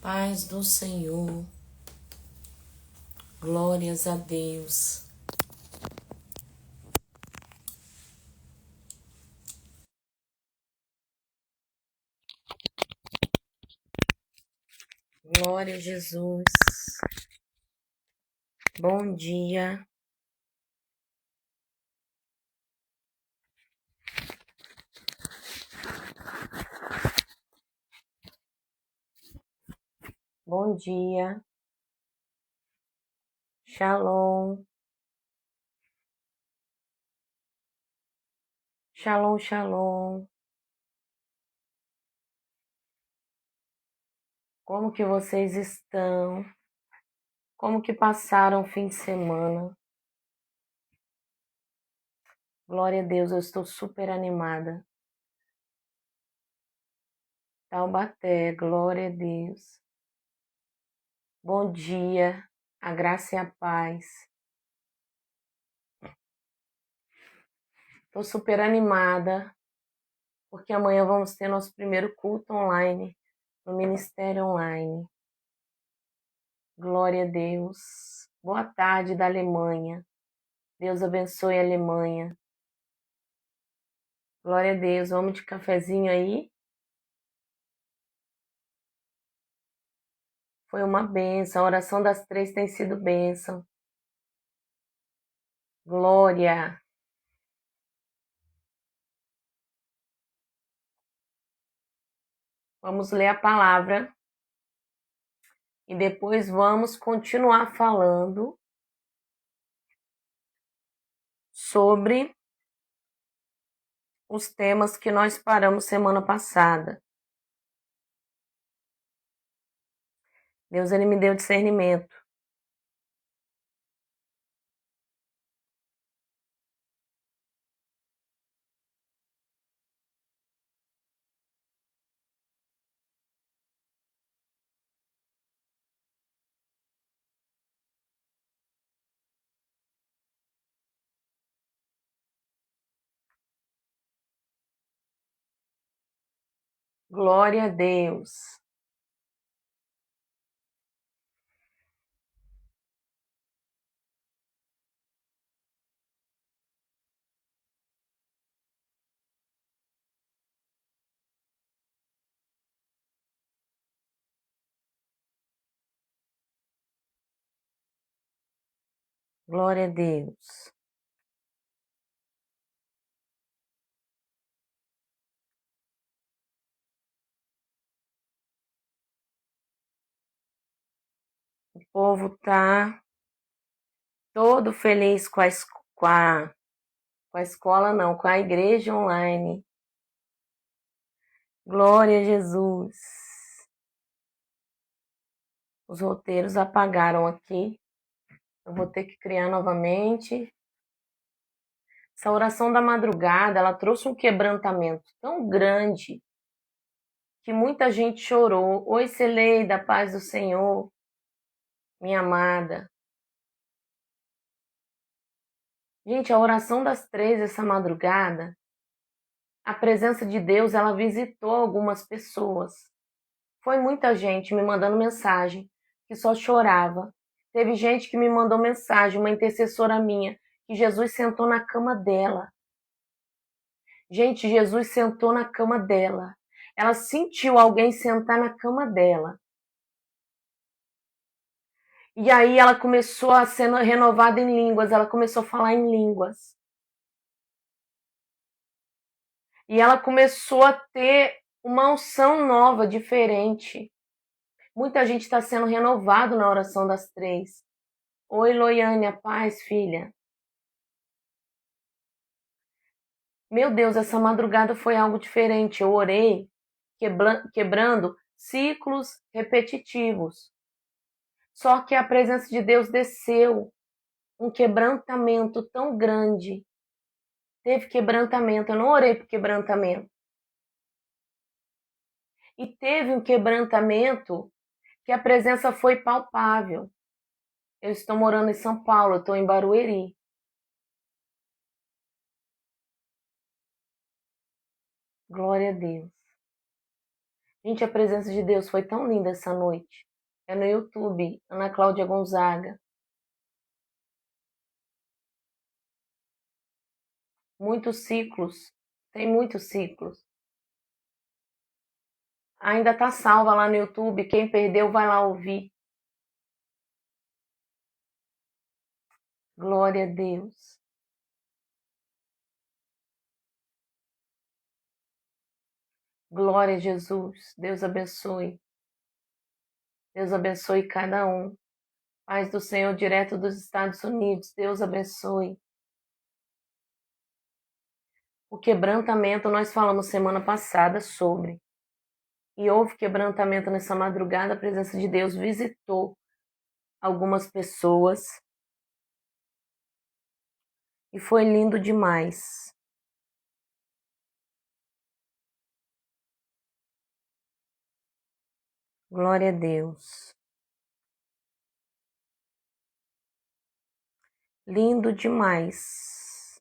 Paz do Senhor, glórias a Deus. Glória a Jesus. Bom dia. Bom dia. Shalom. Shalom, shalom. Como que vocês estão? Como que passaram o fim de semana? Glória a Deus, eu estou super animada. Taubaté, glória a Deus. Bom dia, a graça e a paz. Estou super animada, porque amanhã vamos ter nosso primeiro culto online, no Ministério Online. Glória a Deus. Boa tarde da Alemanha. Deus abençoe a Alemanha. Glória a Deus. Vamos de cafezinho aí? Foi uma bênção. A oração das 3 tem sido bênção. Glória. Vamos ler a palavra e depois vamos continuar falando sobre os temas que nós paramos semana passada. Deus, ele me deu discernimento. Glória a Deus. Glória a Deus. O povo tá todo feliz com a escola, não, com a igreja online. Glória a Jesus. Os roteiros apagaram aqui. Eu vou ter que criar novamente. Essa oração da madrugada, ela trouxe um quebrantamento tão grande que muita gente chorou. Oi, Celeida, paz do Senhor, minha amada. Gente, a oração das 3 essa madrugada, a presença de Deus, ela visitou algumas pessoas. Foi muita gente me mandando mensagem que só chorava. Teve gente que me mandou mensagem, uma intercessora minha, que Jesus sentou na cama dela. Gente, Jesus sentou na cama dela. Ela sentiu alguém sentar na cama dela. E aí ela começou a ser renovada em línguas, ela começou a falar em línguas. E ela começou a ter uma unção nova, diferente. Muita gente está sendo renovado na oração das 3. Oi, Loiane, a paz, filha. Meu Deus, essa madrugada foi algo diferente. Eu orei quebrando ciclos repetitivos. Só que a presença de Deus desceu. Um quebrantamento tão grande. Teve quebrantamento. Eu não orei por quebrantamento. E teve um quebrantamento que a presença foi palpável. Eu estou morando em São Paulo, eu estou em Barueri. Glória a Deus. Gente, a presença de Deus foi tão linda essa noite. É no YouTube, Ana Cláudia Gonzaga. Muitos ciclos, tem muitos ciclos. Ainda tá salva lá no YouTube, quem perdeu vai lá ouvir. Glória a Deus. Glória a Jesus. Deus abençoe. Deus abençoe cada um. Paz do Senhor direto dos Estados Unidos. Deus abençoe. O quebrantamento nós falamos semana passada sobre. E houve quebrantamento nessa madrugada. A presença de Deus visitou algumas pessoas. E foi lindo demais. Glória a Deus. Lindo demais.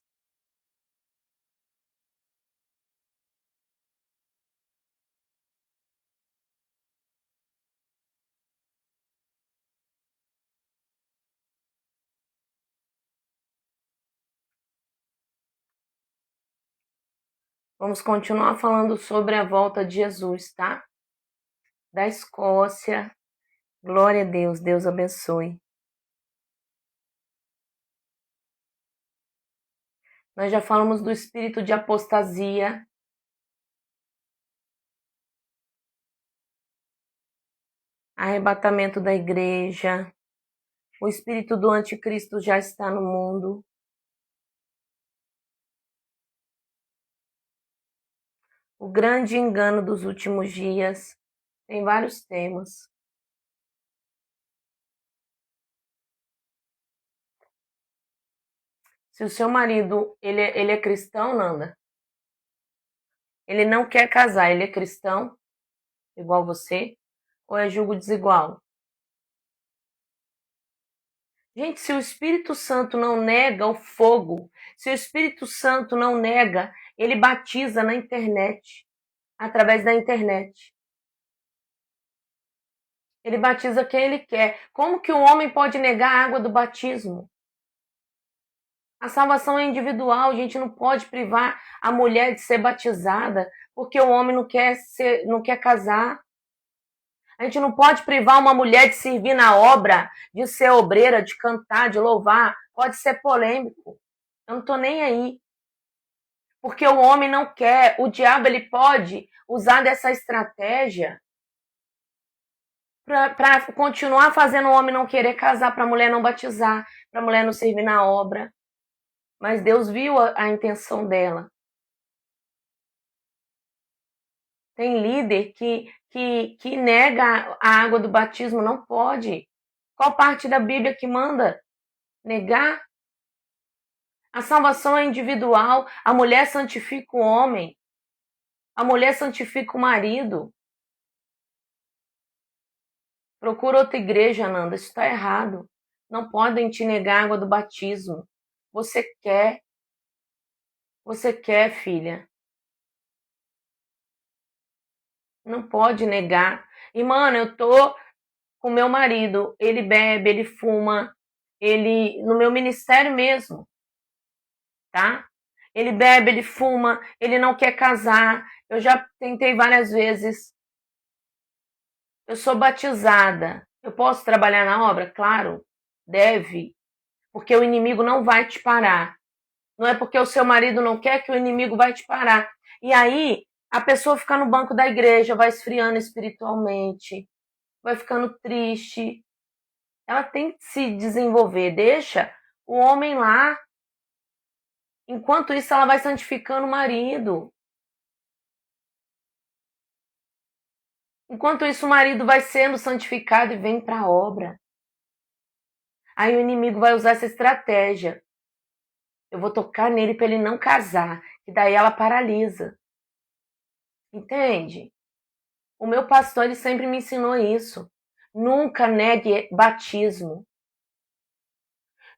Vamos continuar falando sobre a volta de Jesus, tá? Da Escócia. Glória a Deus. Deus abençoe. Nós já falamos do espírito de apostasia. Arrebatamento da igreja. O espírito do anticristo já está no mundo. O grande engano dos últimos dias. Tem vários temas. Se o seu marido, ele é cristão, Nanda, ele não quer casar, ele é cristão, igual você, ou é julgo desigual? Gente, se o Espírito Santo não nega o fogo, se o Espírito Santo não nega, ele batiza na internet, através da internet. Ele batiza quem ele quer. Como que o homem pode negar a água do batismo? A salvação é individual, a gente não pode privar a mulher de ser batizada porque o homem não quer casar. A gente não pode privar uma mulher de servir na obra, de ser obreira, de cantar, de louvar. Pode ser polêmico. Eu não tô nem aí. Porque o homem não quer. O diabo ele pode usar dessa estratégia para continuar fazendo o homem não querer casar, para a mulher não batizar, para a mulher não servir na obra. Mas Deus viu a intenção dela. Tem líder que nega a água do batismo, não pode. Qual parte da Bíblia que manda negar? A salvação é individual, a mulher santifica o homem, a mulher santifica o marido. Procura outra igreja, Nanda, isso está errado. Não podem te negar a água do batismo. Você quer, filha. Não pode negar. E, mano, eu tô com meu marido, ele bebe, ele fuma, ele, no meu ministério mesmo, tá? Ele bebe, ele fuma, ele não quer casar. Eu já tentei várias vezes. Eu sou batizada. Eu posso trabalhar na obra? Claro, deve. Porque o inimigo não vai te parar. Não é porque o seu marido não quer que o inimigo vai te parar. E aí, a pessoa fica no banco da igreja, vai esfriando espiritualmente, vai ficando triste. Ela tem que se desenvolver. Deixa o homem lá. Enquanto isso, ela vai santificando o marido. Enquanto isso, o marido vai sendo santificado e vem para a obra. Aí o inimigo vai usar essa estratégia. Eu vou tocar nele para ele não casar, que daí ela paralisa. Entende? O meu pastor ele sempre me ensinou isso. Nunca negue batismo.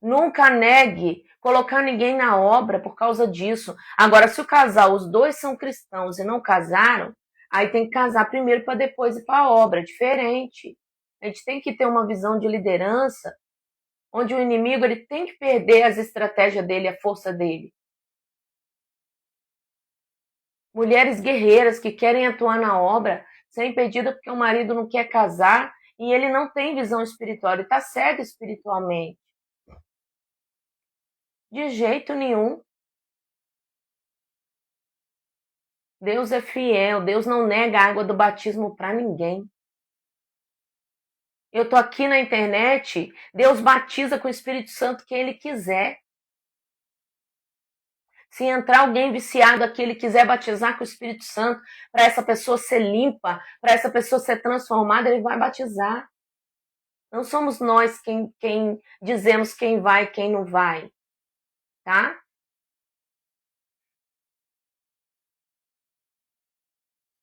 Nunca negue colocar ninguém na obra por causa disso. Agora, se o casal, os dois são cristãos e não casaram, Aí tem que casar primeiro para depois ir para a obra, diferente. A gente tem que ter uma visão de liderança onde o inimigo ele tem que perder as estratégias dele, a força dele. Mulheres guerreiras que querem atuar na obra, ser impedida porque o marido não quer casar e ele não tem visão espiritual, ele está cego espiritualmente. De jeito nenhum. Deus é fiel, Deus não nega a água do batismo para ninguém. Eu tô aqui na internet, Deus batiza com o Espírito Santo quem ele quiser. Se entrar alguém viciado aqui, ele quiser batizar com o Espírito Santo, para essa pessoa ser limpa, para essa pessoa ser transformada, ele vai batizar. Não somos nós quem dizemos quem vai e quem não vai, tá?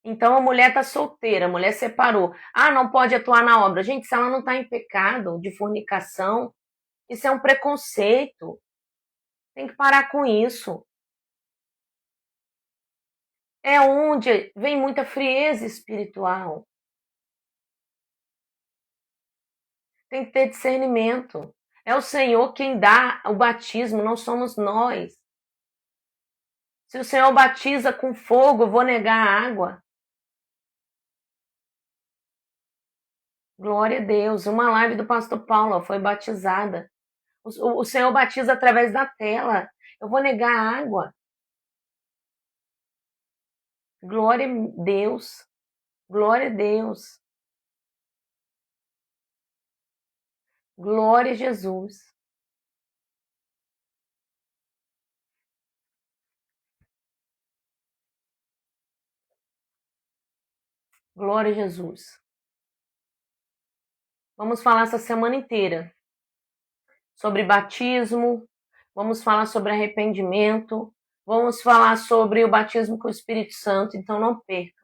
Então a mulher está solteira, a mulher separou. Ah, não pode atuar na obra. Gente, se ela não está em pecado de fornicação, isso é um preconceito. Tem que parar com isso. É onde vem muita frieza espiritual. Tem que ter discernimento. É o Senhor quem dá o batismo, não somos nós. Se o Senhor batiza com fogo, eu vou negar a água. Glória a Deus. Uma live do pastor Paulo foi batizada. O Senhor batiza através da tela. Eu vou negar a água. Glória a Deus. Glória a Deus. Glória a Jesus. Glória a Jesus. Vamos falar essa semana inteira sobre batismo, vamos falar sobre arrependimento, vamos falar sobre o batismo com o Espírito Santo, então não perca.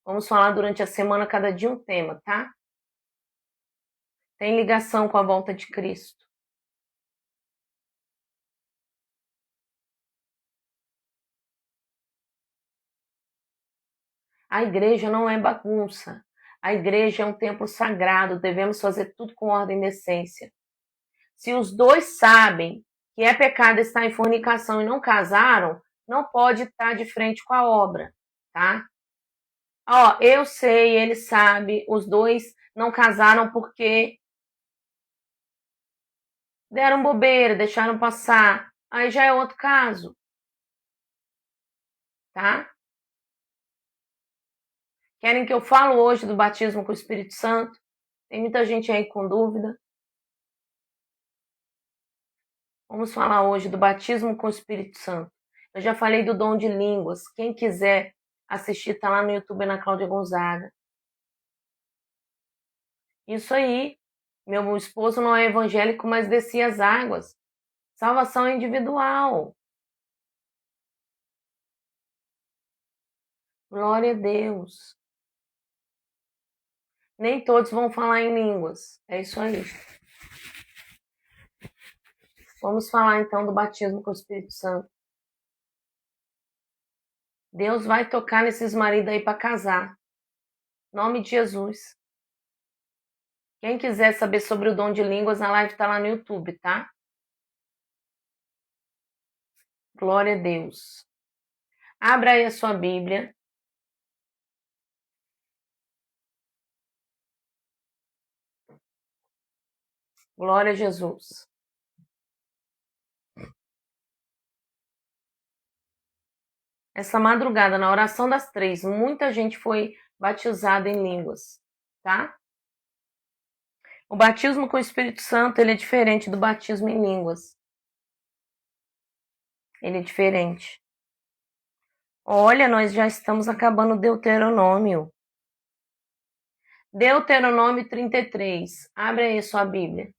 Vamos falar durante a semana, cada dia um tema, tá? Tem ligação com a volta de Cristo. A igreja não é bagunça. A igreja é um templo sagrado, devemos fazer tudo com ordem e decência. Se os dois sabem que é pecado estar em fornicação e não casaram, não pode estar de frente com a obra, tá? Ó, eu sei, ele sabe, os dois não casaram porque deram bobeira, deixaram passar. Aí já é outro caso, tá? Querem que eu falo hoje do batismo com o Espírito Santo? Tem muita gente aí com dúvida. Vamos falar hoje do batismo com o Espírito Santo. Eu já falei do dom de línguas. Quem quiser assistir, tá lá no YouTube, Ana Cláudia Gonzaga. Isso aí. Meu esposo não é evangélico, mas descia as águas. Salvação individual. Glória a Deus. Nem todos vão falar em línguas. É isso aí. Vamos falar então do batismo com o Espírito Santo. Deus vai tocar nesses maridos aí para casar. Em nome de Jesus. Quem quiser saber sobre o dom de línguas, a live tá lá no YouTube, tá? Glória a Deus. Abra aí a sua Bíblia. Glória a Jesus. Essa madrugada, na oração das 3, muita gente foi batizada em línguas, tá? O batismo com o Espírito Santo, ele é diferente do batismo em línguas. Ele é diferente. Olha, nós já estamos acabando o Deuteronômio. Deuteronômio 33. Abre aí sua Bíblia.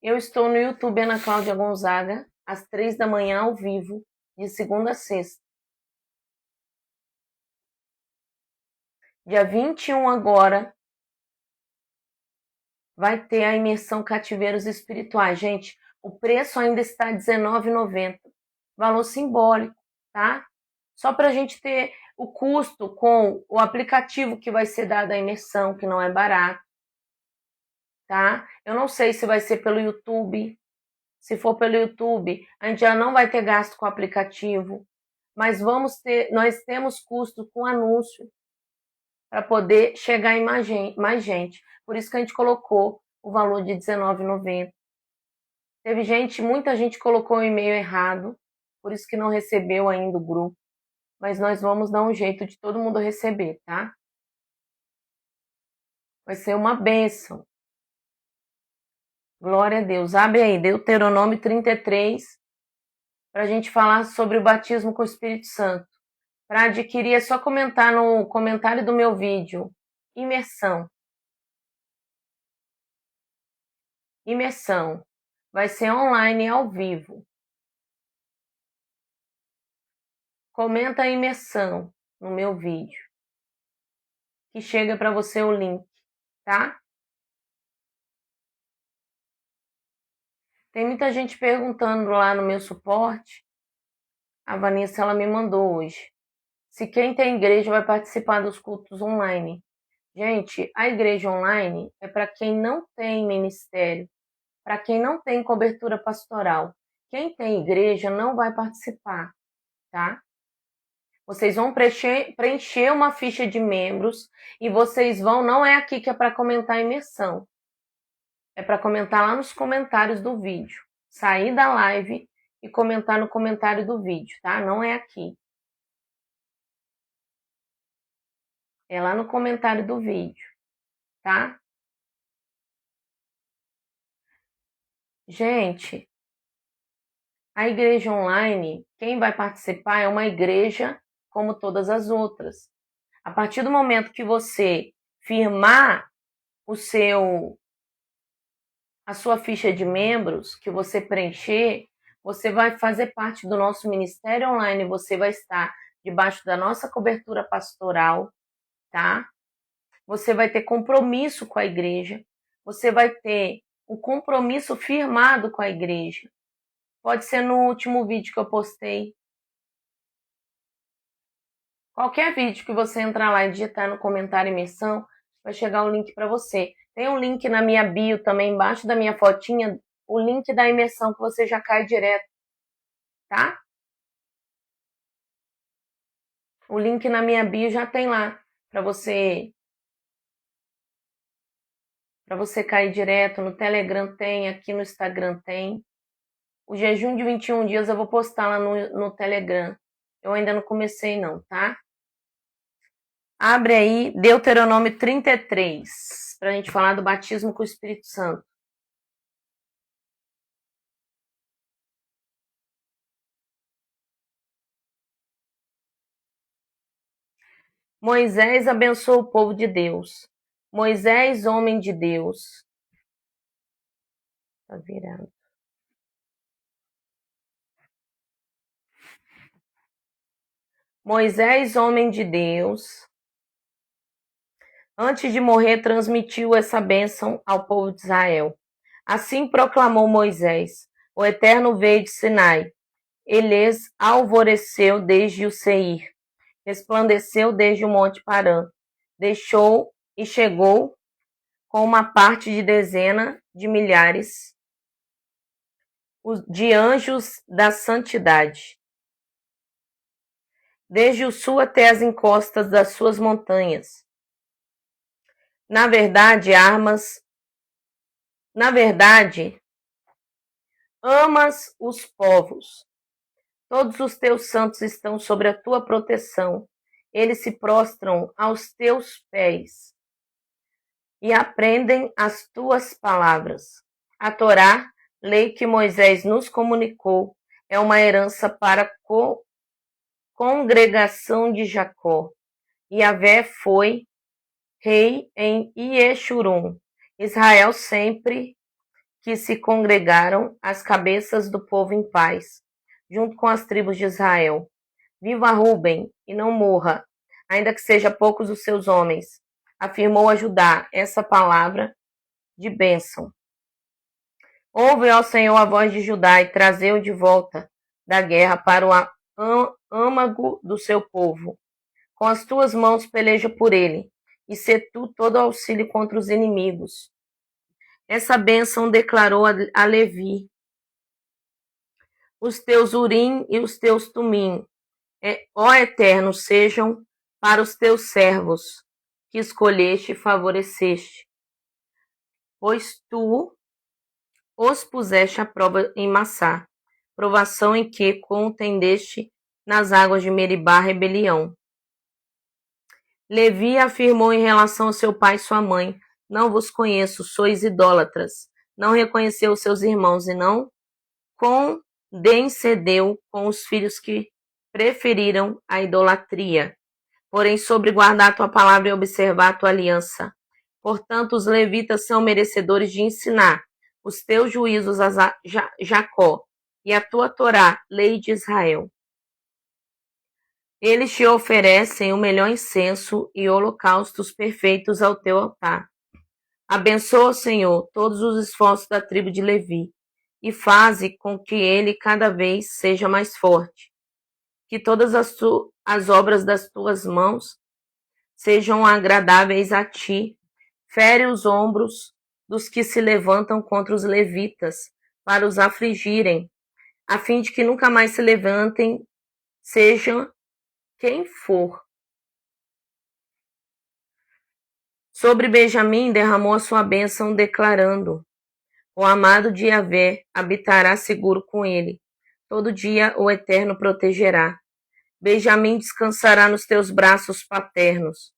Eu estou no YouTube, Ana Cláudia Gonzaga, às 3 da manhã, ao vivo, de segunda a sexta. Dia 21 agora, vai ter a imersão Cativeiros Espirituais. Gente, o preço ainda está R$19,90. Valor simbólico, tá? só para a gente ter o custo com o aplicativo que vai ser dado à imersão, que não é barato, tá? Eu não sei se vai ser pelo YouTube. Se for pelo YouTube, a gente já não vai ter gasto com o aplicativo, mas nós temos custo com anúncio para poder chegar em mais gente. Por isso que a gente colocou o valor de R$19,90. Muita gente colocou o e-mail errado, por isso que não recebeu ainda o grupo. Mas nós vamos dar um jeito de todo mundo receber, tá? Vai ser uma bênção. Glória a Deus. Abre aí, Deuteronômio 33, para a gente falar sobre o batismo com o Espírito Santo. Para adquirir é só comentar no comentário do meu vídeo. Imersão. Imersão. Vai ser online e ao vivo. Comenta a imersão no meu vídeo. Que chega para você o link, tá? Tem muita gente perguntando lá no meu suporte. A Vanessa, ela me mandou hoje. Se quem tem igreja vai participar dos cultos online. Gente, a igreja online é para quem não tem ministério, para quem não tem cobertura pastoral. Quem tem igreja não vai participar, tá? Vocês vão preencher uma ficha de membros e vocês vão, não é aqui que é para comentar a imersão. É para comentar lá nos comentários do vídeo. Sair da live e comentar no comentário do vídeo, tá? Não é aqui. É lá no comentário do vídeo, tá? Gente, a igreja online, quem vai participar é uma igreja como todas as outras. A partir do momento que você firmar a sua ficha de membros, que você preencher, você vai fazer parte do nosso ministério online, você vai estar debaixo da nossa cobertura pastoral, tá? Você vai ter compromisso com a igreja, você vai ter o compromisso firmado com a igreja. Pode ser no último vídeo que eu postei. Qualquer vídeo que você entrar lá e digitar no comentário imersão, vai chegar o link para você. Tem um link na minha bio também, embaixo da minha fotinha, o link da imersão que você já cai direto, tá? O link na minha bio já tem lá para você cair direto. No Telegram tem, aqui no Instagram tem. O jejum de 21 dias eu vou postar lá no Telegram. Eu ainda não comecei não, tá? Abre aí Deuteronômio 33, para a gente falar do batismo com o Espírito Santo. Moisés abençoou o povo de Deus. Moisés, homem de Deus. Tá virando. Moisés, homem de Deus, antes de morrer, transmitiu essa bênção ao povo de Israel. Assim proclamou Moisés: o Eterno veio de Sinai. Ele alvoreceu desde o Seir, resplandeceu desde o monte Parã. Deixou e chegou com uma parte de dezena de milhares de anjos da santidade. Desde o sul até as encostas das suas montanhas. Na verdade, amas os povos. Todos os teus santos estão sobre a tua proteção. Eles se prostram aos teus pés e aprendem as tuas palavras. A Torá, lei que Moisés nos comunicou, é uma herança para a congregação de Jacó. Yahvé foi rei em Yeshurun. Israel sempre que se congregaram as cabeças do povo em paz, junto com as tribos de Israel. Viva Ruben e não morra, ainda que seja poucos os seus homens, afirmou a Judá essa palavra de bênção. Ouve, ó Senhor, a voz de Judá e trazei-o de volta da guerra para o âmago do seu povo. Com as tuas mãos peleja por ele, e sê tu todo auxílio contra os inimigos. Essa bênção declarou a Levi: os teus Urim e os teus Tumim, ó Eterno, sejam para os teus servos, que escolheste e favoreceste, pois tu os puseste à prova em Massá, provação em que contendeste nas águas de Meribá, rebelião. Levi afirmou em relação a seu pai e sua mãe: não vos conheço, sois idólatras. Não reconheceu seus irmãos e não condescendeu com os filhos que preferiram a idolatria. Porém, sobre guardar a tua palavra e observar a tua aliança. Portanto, os levitas são merecedores de ensinar os teus juízos a Jacó e a tua Torá, lei de Israel. Eles te oferecem o melhor incenso e holocaustos perfeitos ao teu altar. Abençoa, Senhor, todos os esforços da tribo de Levi e faze com que ele cada vez seja mais forte. Que todas as obras das tuas mãos sejam agradáveis a ti. Fere os ombros dos que se levantam contra os levitas para os afligirem, a fim de que nunca mais se levantem, seja quem for. Sobre Benjamim derramou a sua bênção, declarando: o amado de Yahvé habitará seguro com ele. Todo dia o Eterno protegerá. Benjamim descansará nos teus braços paternos.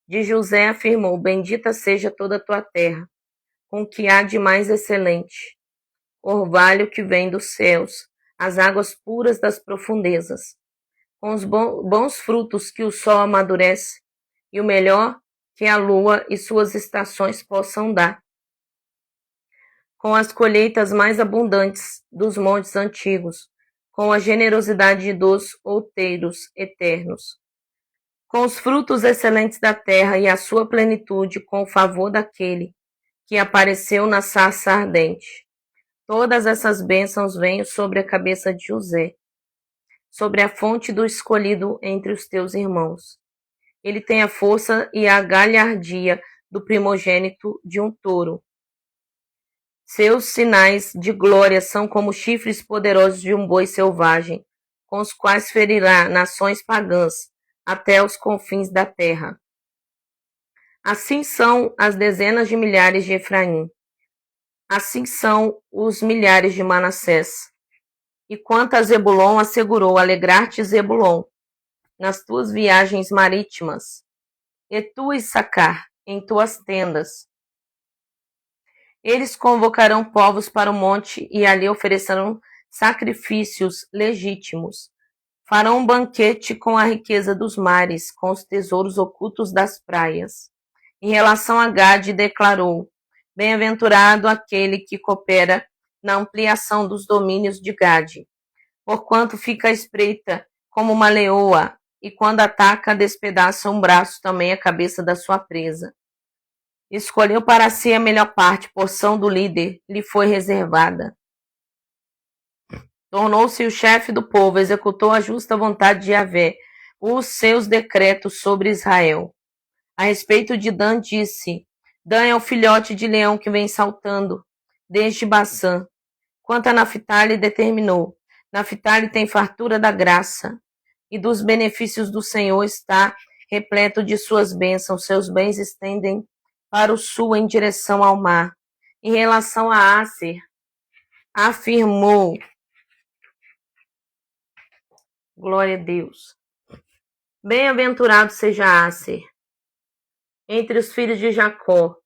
De José afirmou: bendita seja toda a tua terra, com o que há de mais excelente. Orvalho que vem dos céus, as águas puras das profundezas, com os bons frutos que o sol amadurece, e o melhor que a lua e suas estações possam dar. Com as colheitas mais abundantes dos montes antigos, com a generosidade dos outeiros eternos, com os frutos excelentes da terra e a sua plenitude, com o favor daquele que apareceu na sarça ardente. Todas essas bênçãos vêm sobre a cabeça de José, sobre a fonte do escolhido entre os teus irmãos. Ele tem a força e a galhardia do primogênito de um touro. Seus sinais de glória são como chifres poderosos de um boi selvagem, com os quais ferirá nações pagãs até os confins da terra. Assim são as dezenas de milhares de Efraim. Assim são os milhares de Manassés. E quanto a Zebulon, assegurou: alegrar-te, Zebulon, nas tuas viagens marítimas, e tu, Issacar, em tuas tendas. Eles convocarão povos para o monte e ali oferecerão sacrifícios legítimos. Farão um banquete com a riqueza dos mares, com os tesouros ocultos das praias. Em relação a Gade, declarou: bem-aventurado aquele que coopera na ampliação dos domínios de Gade, porquanto fica à espreita como uma leoa, e quando ataca, despedaça um braço, também a cabeça da sua presa. Escolheu para si a melhor parte, porção do líder lhe foi reservada. Tornou-se o chefe do povo, executou a justa vontade de Yahvé, os seus decretos sobre Israel. A respeito de Dan, disse: Dan é o filhote de leão que vem saltando desde Baçã. Quanto a Naphtali, determinou: Naphtali tem fartura da graça, e dos benefícios do Senhor está repleto de suas bênçãos. Seus bens estendem para o sul, em direção ao mar. Em relação a Aser, afirmou: glória a Deus. Bem-aventurado seja Aser entre os filhos de Jacó.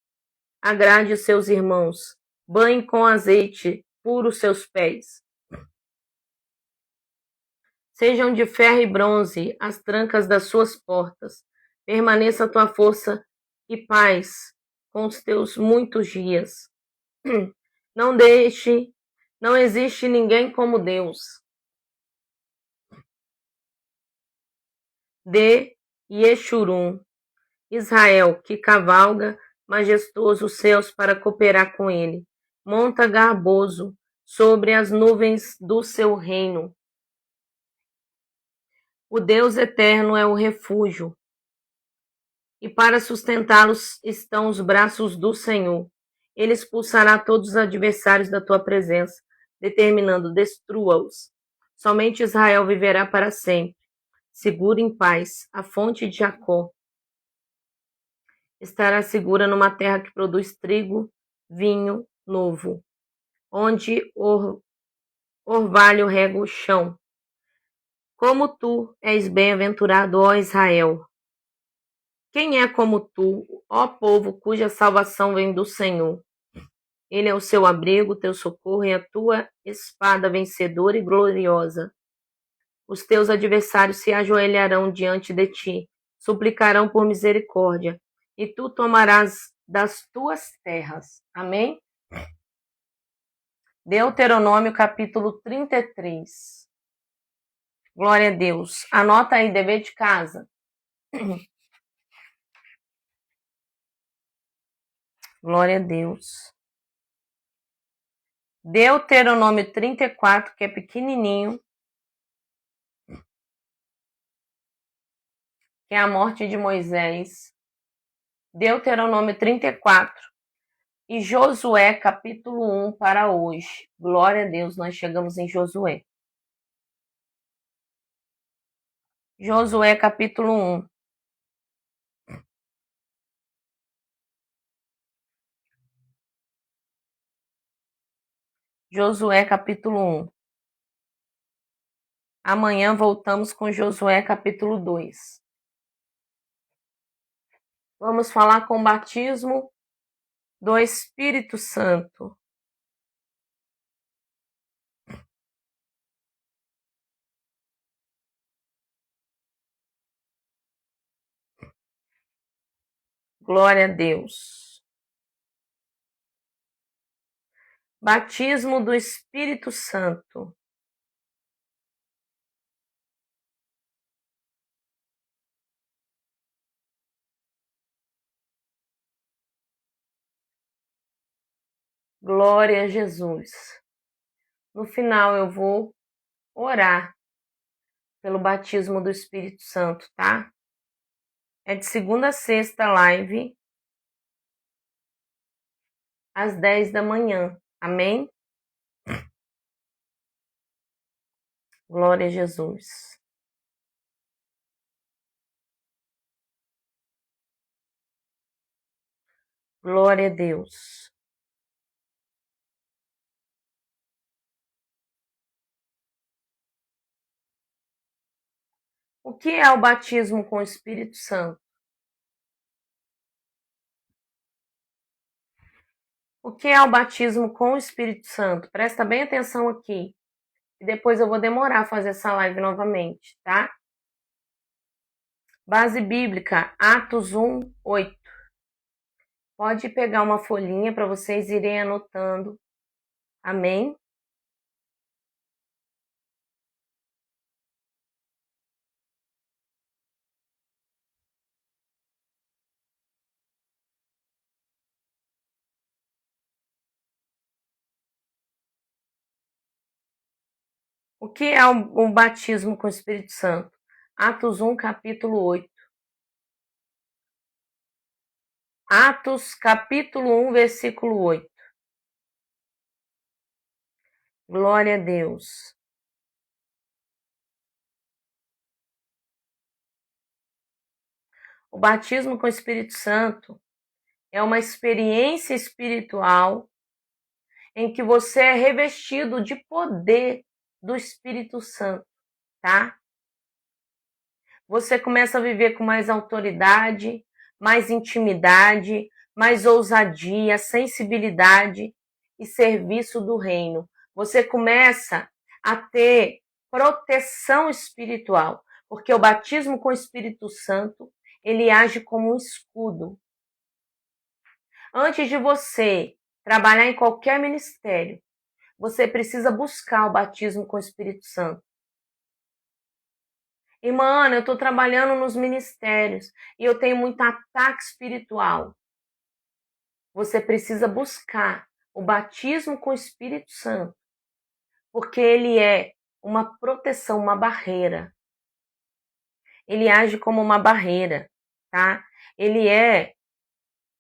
Agrade os seus irmãos. Banhe com azeite puro os seus pés. Sejam de ferro e bronze as trancas das suas portas. Permaneça a tua força e paz com os teus muitos dias. Não existe ninguém como Deus. De Yeshurun, Israel, que cavalga majestoso os céus para cooperar com ele, monta garboso sobre as nuvens do seu reino. O Deus eterno é o refúgio, e para sustentá-los estão os braços do Senhor. Ele expulsará todos os adversários da tua presença, determinando: destrua-os. Somente Israel viverá para sempre, seguro em paz. A fonte de Jacó estará segura numa terra que produz trigo, vinho novo, onde orvalho rega o chão. Como tu és bem-aventurado, ó Israel! Quem é como tu, ó povo, cuja salvação vem do Senhor? Ele é o seu abrigo, teu socorro e a tua espada vencedora e gloriosa. Os teus adversários se ajoelharão diante de ti, suplicarão por misericórdia, e tu tomarás das tuas terras. Amém? Deuteronômio capítulo 33. Glória a Deus. Anota aí, dever de casa. Glória a Deus. Deuteronômio 34, que é pequenininho, que é a morte de Moisés. Deuteronômio 34 e Josué capítulo 1 para hoje. Glória a Deus, nós chegamos em Josué. Josué capítulo 1. Josué capítulo 1. Amanhã voltamos com Josué capítulo 2. Vamos falar com o batismo do Espírito Santo. Glória a Deus. Batismo do Espírito Santo. Glória a Jesus. No final eu vou orar pelo batismo do Espírito Santo, tá? É de segunda a sexta live, às 10 da manhã. Amém? Glória a Jesus. Glória a Deus. O que é o batismo com o Espírito Santo? O que é o batismo com o Espírito Santo? Presta bem atenção aqui. E depois eu vou demorar a fazer essa live novamente, tá? Base bíblica, Atos 1, 8. Pode pegar uma folhinha para vocês irem anotando. Amém? O que é o batismo com o Espírito Santo? Atos 1, capítulo 8. Atos, capítulo 1, versículo 8. Glória a Deus. O batismo com o Espírito Santo é uma experiência espiritual em que você é revestido de poder do Espírito Santo, tá? Você começa a viver com mais autoridade, mais intimidade, mais ousadia, sensibilidade e serviço do reino. Você começa a ter proteção espiritual, porque o batismo com o Espírito Santo, ele age como um escudo. Antes de você trabalhar em qualquer ministério, você precisa buscar o batismo com o Espírito Santo. Irmã Ana, eu estou trabalhando nos ministérios e eu tenho muito ataque espiritual. Você precisa buscar o batismo com o Espírito Santo, porque ele é uma proteção, uma barreira. ele age como uma barreira, tá? Ele é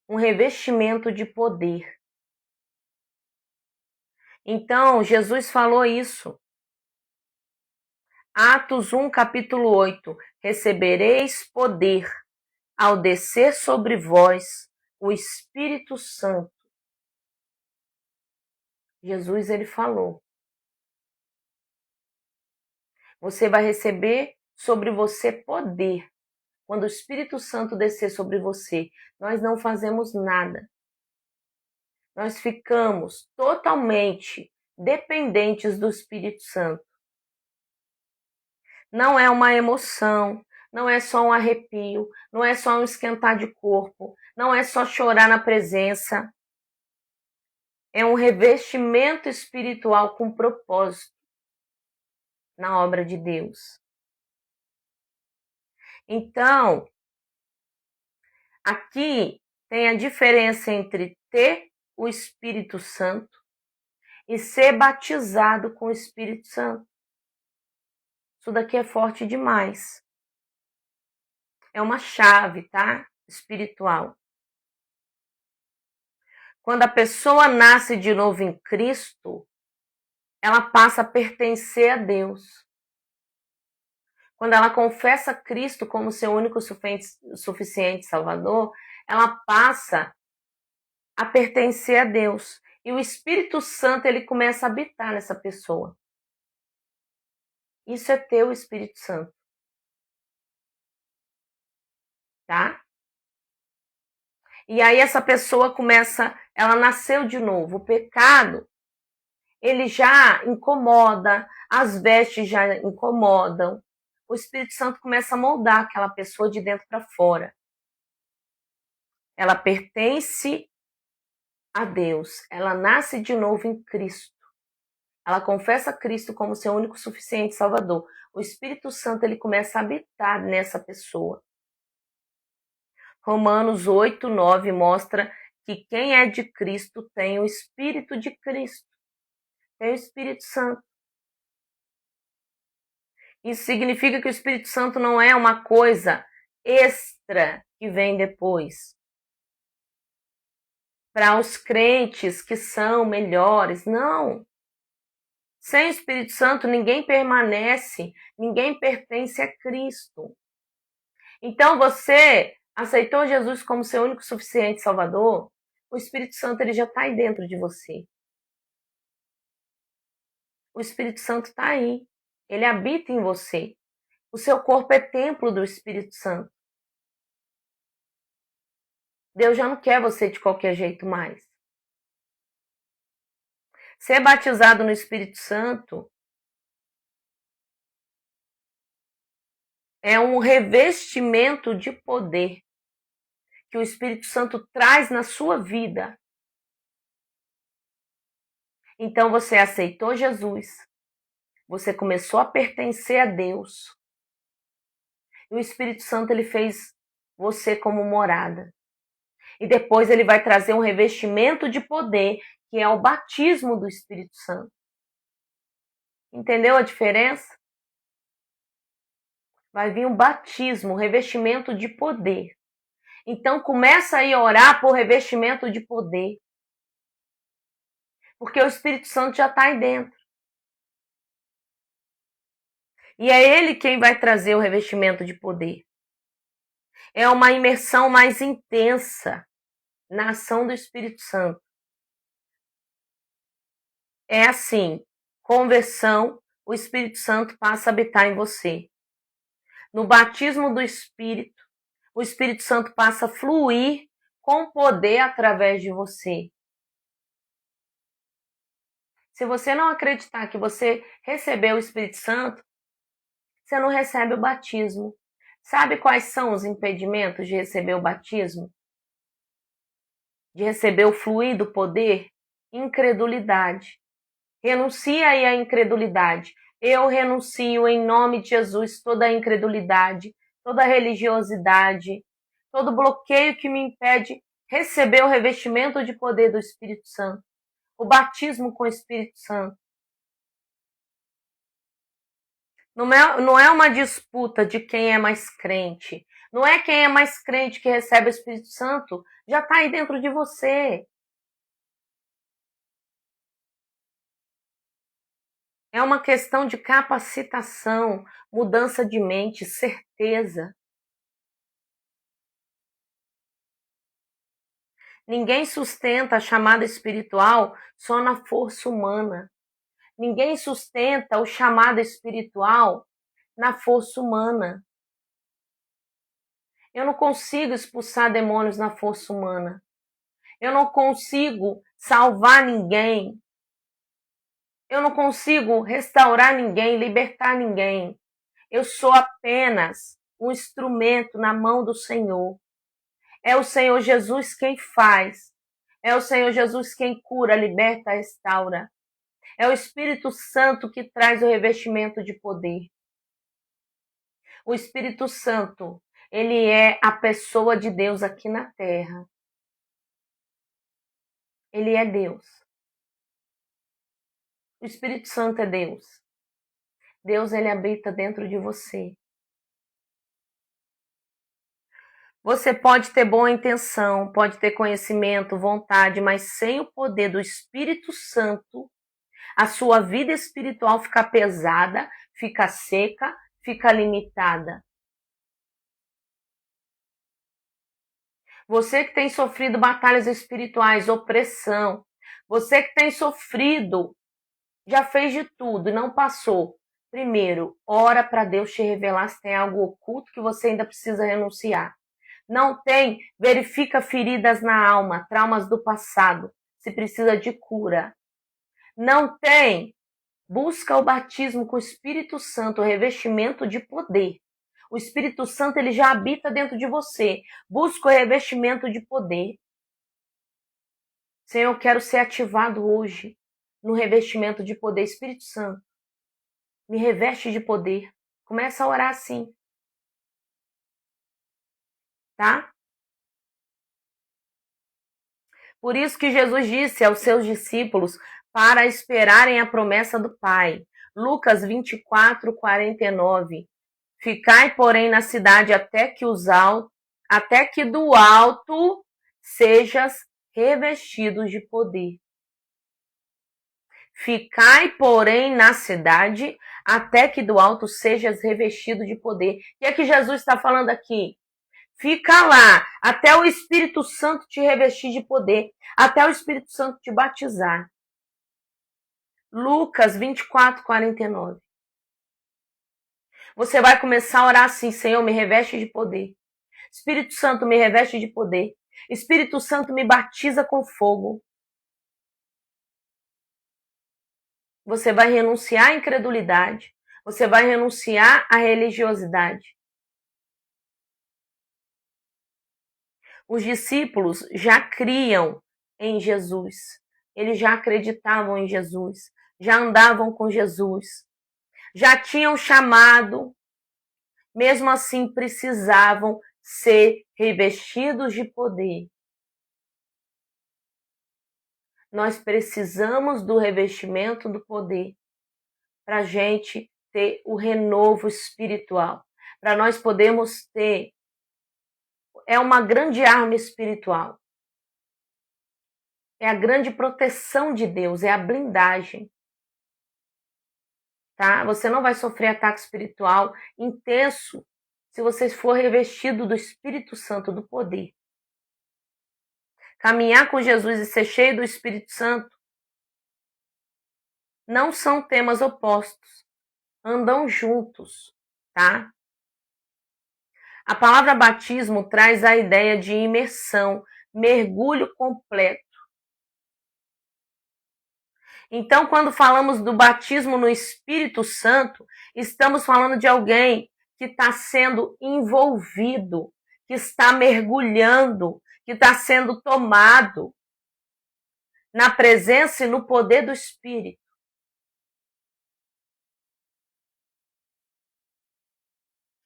um revestimento de poder. Então, Jesus falou isso. Atos 1, capítulo 8. Recebereis poder ao descer sobre vós o Espírito Santo. Jesus, ele falou. Você vai receber sobre você poder. Quando o Espírito Santo descer sobre você, nós não fazemos nada. Nós ficamos totalmente dependentes do Espírito Santo. Não é uma emoção, não é só um arrepio, não é só um esquentar de corpo, não é só chorar na presença. É um revestimento espiritual com propósito na obra de Deus. Então, aqui tem a diferença entre ter o Espírito Santo e ser batizado com o Espírito Santo. Isso daqui é forte demais. É uma chave, tá? Espiritual. Quando a pessoa nasce de novo em Cristo, ela passa a pertencer a Deus. Quando ela confessa Cristo como seu único suficiente Salvador, ela passa a pertencer a Deus. E o Espírito Santo, ele começa a habitar nessa pessoa. Isso é ter o Espírito Santo. Tá? E aí essa pessoa começa, ela nasceu de novo. O pecado, ele já incomoda, as vestes já incomodam. O Espírito Santo começa a moldar aquela pessoa de dentro para fora. Ela pertence a Deus. Ela nasce de novo em Cristo. Ela confessa Cristo como seu único suficiente Salvador. O Espírito Santo, ele começa a habitar nessa pessoa. Romanos 8, 9 mostra que quem é de Cristo tem o Espírito de Cristo. Tem o Espírito Santo. Isso significa que o Espírito Santo não é uma coisa extra que vem depois. Para os crentes que são melhores, não. Sem o Espírito Santo, ninguém permanece, ninguém pertence a Cristo. Então, você aceitou Jesus como seu único suficiente Salvador, o Espírito Santo ele já está aí dentro de você. O Espírito Santo está aí. Ele habita em você. O seu corpo é templo do Espírito Santo. Deus já não quer você de qualquer jeito mais. Ser batizado no Espírito Santo é um revestimento de poder que o Espírito Santo traz na sua vida. Então você aceitou Jesus. Você começou a pertencer a Deus. E o Espírito Santo ele fez você como morada. E depois ele vai trazer um revestimento de poder, que é o batismo do Espírito Santo. Entendeu a diferença? Vai vir um batismo, um revestimento de poder. Então começa aí a orar por revestimento de poder. Porque o Espírito Santo já está aí dentro. E é ele quem vai trazer o revestimento de poder. É uma imersão mais intensa na ação do Espírito Santo. É assim, conversão, o Espírito Santo passa a habitar em você. No batismo do Espírito, o Espírito Santo passa a fluir com poder através de você. Se você não acreditar que você recebeu o Espírito Santo, você não recebe o batismo. Sabe quais são os impedimentos de receber o batismo? De receber o fluir do poder? Incredulidade. Renuncia aí à incredulidade. Eu renuncio em nome de Jesus toda a incredulidade, toda a religiosidade, todo bloqueio que me impede receber o revestimento de poder do Espírito Santo, o batismo com o Espírito Santo. Não é uma disputa de quem é mais crente. Não é quem é mais crente que recebe o Espírito Santo. Já está aí dentro de você. É uma questão de capacitação, mudança de mente, certeza. Ninguém sustenta a chamada espiritual só na força humana. Ninguém sustenta o chamado espiritual na força humana. Eu não consigo expulsar demônios na força humana. Eu não consigo salvar ninguém. Eu não consigo restaurar ninguém, libertar ninguém. Eu sou apenas um instrumento na mão do Senhor. É o Senhor Jesus quem faz. É o Senhor Jesus quem cura, liberta, restaura. É o Espírito Santo que traz o revestimento de poder. O Espírito Santo, ele é a pessoa de Deus aqui na terra. Ele é Deus. O Espírito Santo é Deus. Deus, ele habita dentro de você. Você pode ter boa intenção, pode ter conhecimento, vontade, mas sem o poder do Espírito Santo, a sua vida espiritual fica pesada, fica seca, fica limitada. Você que tem sofrido batalhas espirituais, opressão, você que tem sofrido, já fez de tudo e não passou. Primeiro, ora para Deus te revelar se tem algo oculto que você ainda precisa renunciar. Não tem, verifica feridas na alma, traumas do passado, se precisa de cura. Não tem, busca o batismo com o Espírito Santo, o revestimento de poder. O Espírito Santo, ele já habita dentro de você. Busca o revestimento de poder. Senhor, eu quero ser ativado hoje no revestimento de poder. Espírito Santo, me reveste de poder. Começa a orar assim. Tá? Por isso que Jesus disse aos seus discípulos para esperarem a promessa do Pai. Lucas 24, 49. Ficai, porém, na cidade até que do alto sejas revestidos de poder. Ficai, porém, na cidade até que do alto sejas revestido de poder. O que é que Jesus está falando aqui? Fica lá, até o Espírito Santo te revestir de poder, até o Espírito Santo te batizar. Lucas 24, 49. Você vai começar a orar assim: Senhor, me reveste de poder. Espírito Santo, me reveste de poder. Espírito Santo, me batiza com fogo. Você vai renunciar à incredulidade. Você vai renunciar à religiosidade. Os discípulos já criam em Jesus. Eles já acreditavam em Jesus. Já andavam com Jesus. Já tinham chamado. Mesmo assim, precisavam ser revestidos de poder. Nós precisamos do revestimento do poder para a gente ter o renovo espiritual. Para nós podermos ter. É uma grande arma espiritual. É a grande proteção de Deus, é a blindagem. Tá? Você não vai sofrer ataque espiritual intenso se você for revestido do Espírito Santo, do poder. Caminhar com Jesus e ser cheio do Espírito Santo não são temas opostos, andam juntos, tá? A palavra batismo traz a ideia de imersão, mergulho completo. Então, quando falamos do batismo no Espírito Santo, estamos falando de alguém que está sendo envolvido, que está mergulhando, que está sendo tomado na presença e no poder do Espírito.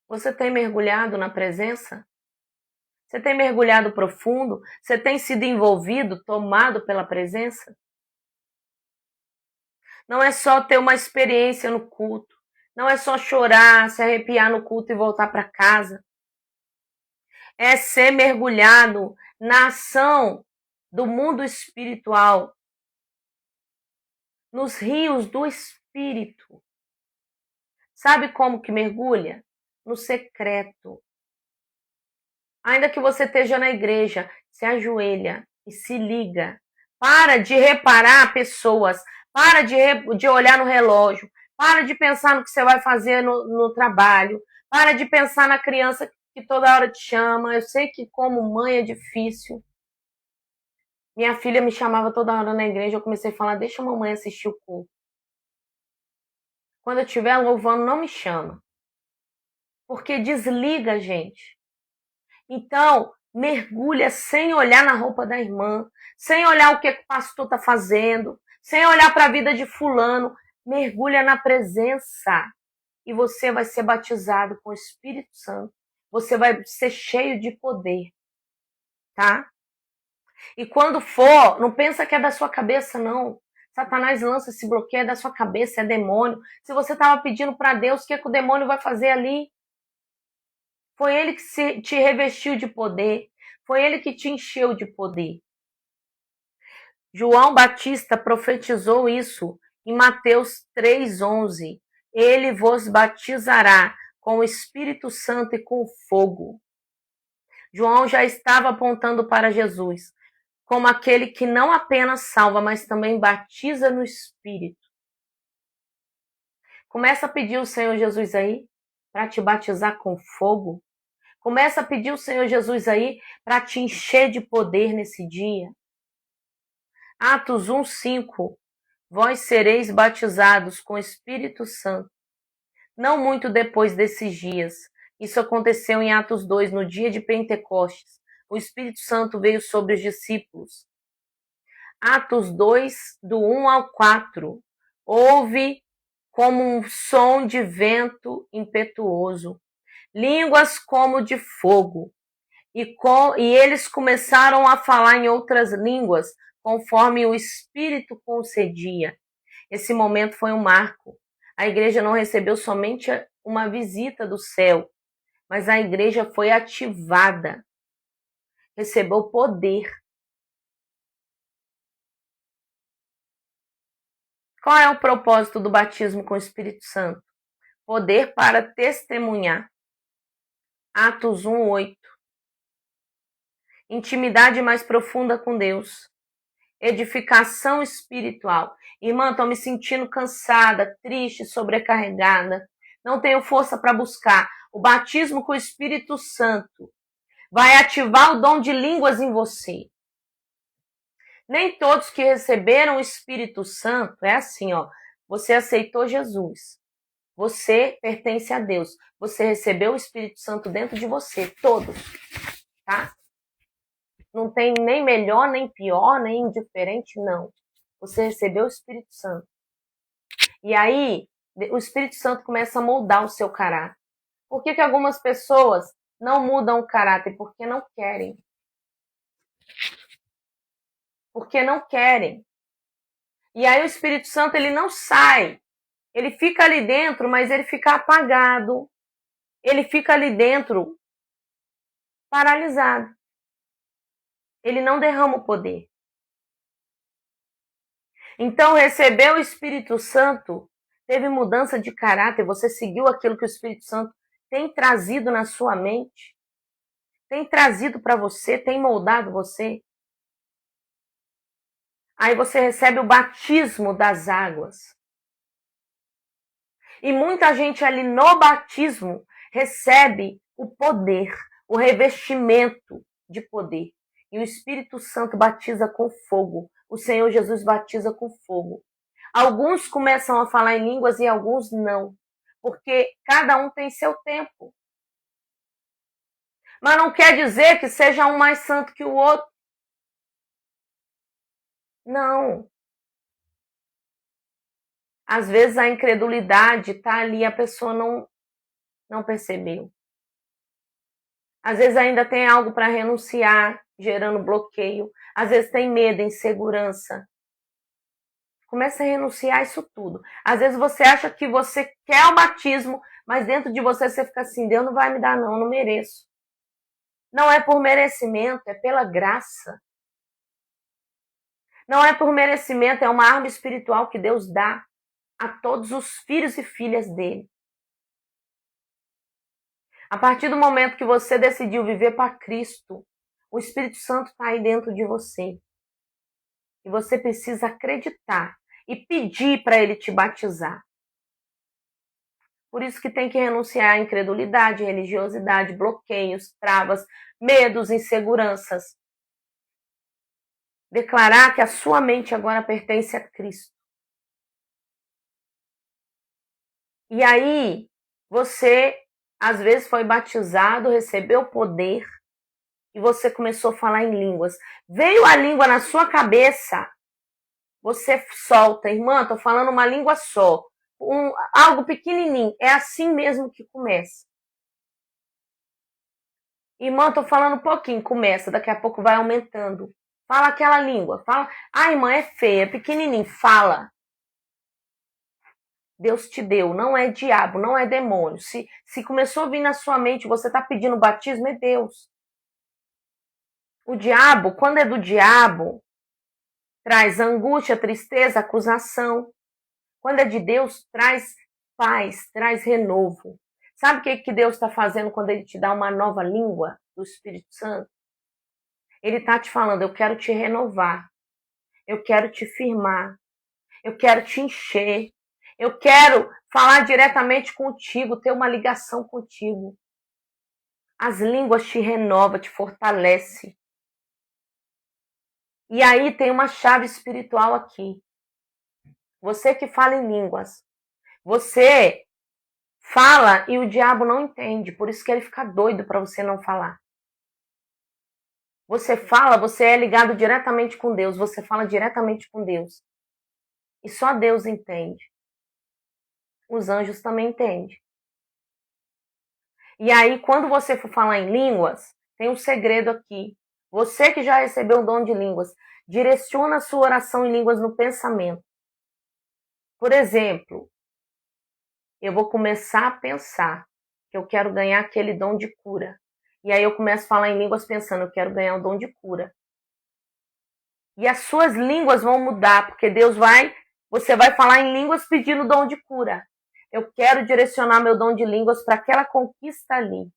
Você tem mergulhado na presença? Você tem mergulhado profundo? Você tem sido envolvido, tomado pela presença? Não é só ter uma experiência no culto. Não é só chorar, se arrepiar no culto e voltar para casa. É ser mergulhado na ação do mundo espiritual, nos rios do Espírito. Sabe como que mergulha? No secreto. Ainda que você esteja na igreja, se ajoelha e se liga. Para de reparar pessoas, para de olhar no relógio, para de pensar no que você vai fazer no trabalho, para de pensar na criança que toda hora te chama. Eu sei que como mãe é difícil. Minha filha me chamava toda hora na igreja, eu comecei a falar, deixa a mamãe assistir o culto. Quando eu estiver louvando, não me chama. Porque desliga, gente. Então, mergulha sem olhar na roupa da irmã, sem olhar o que o pastor está fazendo, sem olhar para a vida de fulano. Mergulha na presença e você vai ser batizado com o Espírito Santo. Você vai ser cheio de poder, tá? E quando for, não pensa que é da sua cabeça, não. Satanás lança esse bloqueio, é da sua cabeça, é demônio. Se você estava pedindo para Deus, o que o demônio vai fazer ali? Foi ele que te revestiu de poder. Foi ele que te encheu de poder. João Batista profetizou isso em Mateus 3,11. Ele vos batizará com o Espírito Santo e com fogo. João já estava apontando para Jesus como aquele que não apenas salva, mas também batiza no Espírito. Começa a pedir o Senhor Jesus aí para te batizar com fogo. Começa a pedir o Senhor Jesus aí para te encher de poder nesse dia. Atos 1:5. Vós sereis batizados com o Espírito Santo. Não muito depois desses dias. Isso aconteceu em Atos 2, no dia de Pentecostes. O Espírito Santo veio sobre os discípulos. Atos 2, do 1 ao 4. Houve como um som de vento impetuoso, línguas como de fogo, e eles começaram a falar em outras línguas, conforme o Espírito concedia. Esse momento foi um marco. A igreja não recebeu somente uma visita do céu, mas a igreja foi ativada, recebeu poder. Qual é o propósito do batismo com o Espírito Santo? Poder para testemunhar. Atos 1:8. Intimidade mais profunda com Deus. Edificação espiritual. Irmã, estou me sentindo cansada, triste, sobrecarregada. Não tenho força para buscar. O batismo com o Espírito Santo vai ativar o dom de línguas em você. Nem todos que receberam o Espírito Santo, é assim, ó. Você aceitou Jesus. Você pertence a Deus. Você recebeu o Espírito Santo dentro de você. Todos. Tá? Não tem nem melhor, nem pior, nem indiferente, não. Você recebeu o Espírito Santo. E aí, o Espírito Santo começa a moldar o seu caráter. Por que algumas pessoas não mudam o caráter? Porque não querem. Porque não querem. E aí o Espírito Santo, ele não sai. Ele fica ali dentro, mas ele fica apagado. Ele fica ali dentro paralisado. Ele não derrama o poder. Então, receber o Espírito Santo teve mudança de caráter. Você seguiu aquilo que o Espírito Santo tem trazido na sua mente. Tem trazido para você, tem moldado você. Aí você recebe o batismo das águas. E muita gente ali no batismo recebe o poder, o revestimento de poder. E o Espírito Santo batiza com fogo. O Senhor Jesus batiza com fogo. Alguns começam a falar em línguas e alguns não. Porque cada um tem seu tempo. Mas não quer dizer que seja um mais santo que o outro. Não. Às vezes a incredulidade está ali, a pessoa não percebeu. Às vezes ainda tem algo para renunciar, gerando bloqueio. Às vezes tem medo, insegurança. Começa a renunciar a isso tudo. Às vezes você acha que você quer o batismo, mas dentro de você fica assim, Deus não vai me dar não, não mereço. Não é por merecimento, é pela graça. Não é por merecimento, é uma arma espiritual que Deus dá a todos os filhos e filhas dele. A partir do momento que você decidiu viver para Cristo, o Espírito Santo está aí dentro de você. E você precisa acreditar e pedir para ele te batizar. Por isso que tem que renunciar à incredulidade, religiosidade, bloqueios, travas, medos, inseguranças. Declarar que a sua mente agora pertence a Cristo. E aí, você, às vezes, foi batizado, recebeu poder, e você começou a falar em línguas. Veio a língua na sua cabeça, você solta, irmã, tô falando uma língua só. Algo pequenininho, é assim mesmo que começa. Irmã, tô falando um pouquinho, começa, daqui a pouco vai aumentando. Fala aquela língua, fala. Ah, irmã, é feia, é pequenininho, fala. Deus te deu, não é diabo, não é demônio. Se começou a vir na sua mente, você está pedindo batismo, é Deus. O diabo, quando é do diabo, traz angústia, tristeza, acusação. Quando é de Deus, traz paz, traz renovo. Sabe o que Deus está fazendo quando Ele te dá uma nova língua do Espírito Santo? Ele está te falando, eu quero te renovar, eu quero te firmar, eu quero te encher, eu quero falar diretamente contigo, ter uma ligação contigo. As línguas te renovam, te fortalece. E aí tem uma chave espiritual aqui. Você que fala em línguas, você fala e o diabo não entende, por isso que ele fica doido para você não falar. Você fala, você é ligado diretamente com Deus, você fala diretamente com Deus. E só Deus entende. Os anjos também entendem. E aí, quando você for falar em línguas, tem um segredo aqui. Você que já recebeu o dom de línguas, direciona a sua oração em línguas no pensamento. Por exemplo, eu vou começar a pensar que eu quero ganhar aquele dom de cura. E aí eu começo a falar em línguas pensando, eu quero ganhar o dom de cura. E as suas línguas vão mudar, porque você vai falar em línguas pedindo o dom de cura. Eu quero direcionar meu dom de línguas para aquela conquista ali,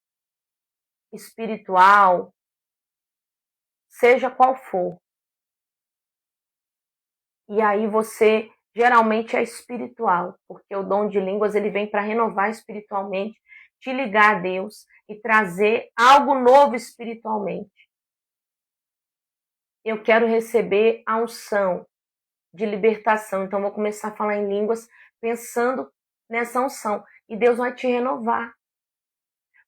espiritual, seja qual for. E aí você geralmente é espiritual, porque o dom de línguas ele vem para renovar espiritualmente, te ligar a Deus e trazer algo novo espiritualmente. Eu quero receber a unção de libertação, então vou começar a falar em línguas pensando nessa unção. E Deus vai te renovar.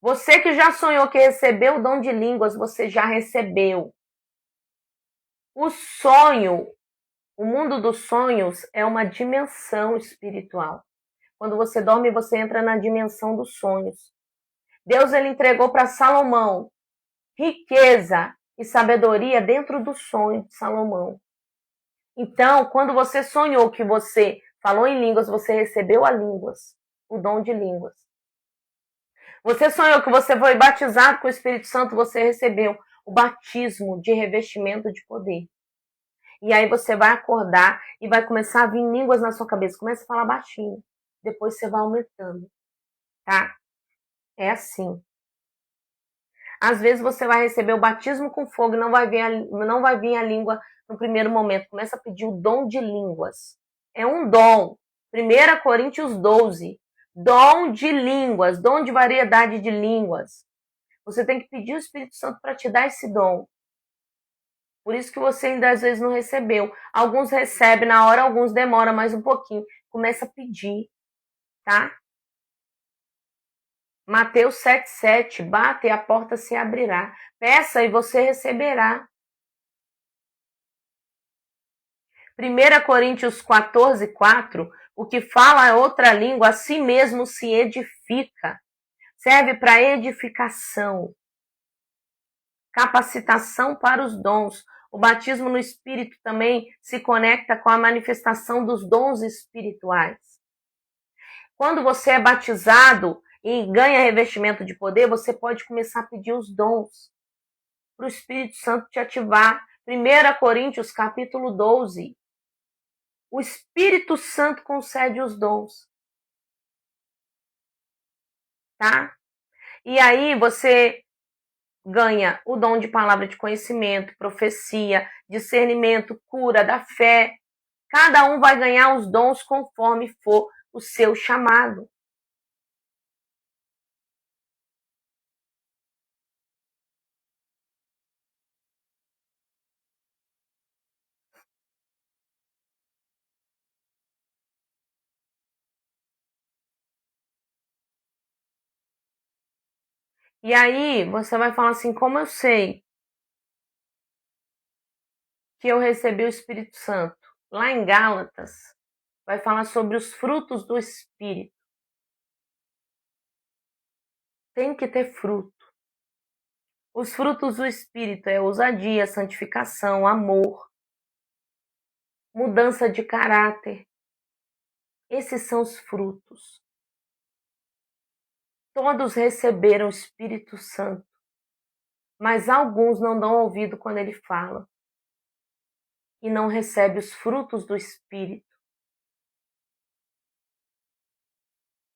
Você que já sonhou que recebeu o dom de línguas, você já recebeu. O sonho, o mundo dos sonhos é uma dimensão espiritual. Quando você dorme, você entra na dimensão dos sonhos. Deus ele entregou para Salomão riqueza e sabedoria dentro do sonho de Salomão. Então, quando você sonhou que você falou em línguas, você recebeu a línguas, o dom de línguas. Você sonhou que você foi batizado com o Espírito Santo, você recebeu o batismo de revestimento de poder. E aí você vai acordar e vai começar a vir línguas na sua cabeça. Começa a falar baixinho. Depois você vai aumentando, tá? É assim. Às vezes você vai receber o batismo com fogo e não vai vir a língua no primeiro momento. Começa a pedir o dom de línguas. É um dom. 1 Coríntios 12. Dom de línguas, dom de variedade de línguas. Você tem que pedir o Espírito Santo para te dar esse dom. Por isso que você ainda às vezes não recebeu. Alguns recebem na hora, alguns demoram mais um pouquinho. Começa a pedir, tá? Mateus 7,7, bate e a porta se abrirá. Peça e você receberá. 1 Coríntios 14,4, o que fala outra língua, a si mesmo se edifica. Serve para edificação. Capacitação para os dons. O batismo no Espírito também se conecta com a manifestação dos dons espirituais. Quando você é batizado e ganha revestimento de poder, você pode começar a pedir os dons para o Espírito Santo te ativar. 1 Coríntios capítulo 12. O Espírito Santo concede os dons. Tá? E aí você ganha o dom de palavra de conhecimento, profecia, discernimento, cura da fé. Cada um vai ganhar os dons conforme for o seu chamado. E aí você vai falar assim, como eu sei que eu recebi o Espírito Santo? Lá em Gálatas, vai falar sobre os frutos do Espírito. Tem que ter fruto. Os frutos do Espírito é ousadia, santificação, amor, mudança de caráter. Esses são os frutos. Todos receberam o Espírito Santo, mas alguns não dão ouvido quando ele fala e não recebem os frutos do Espírito.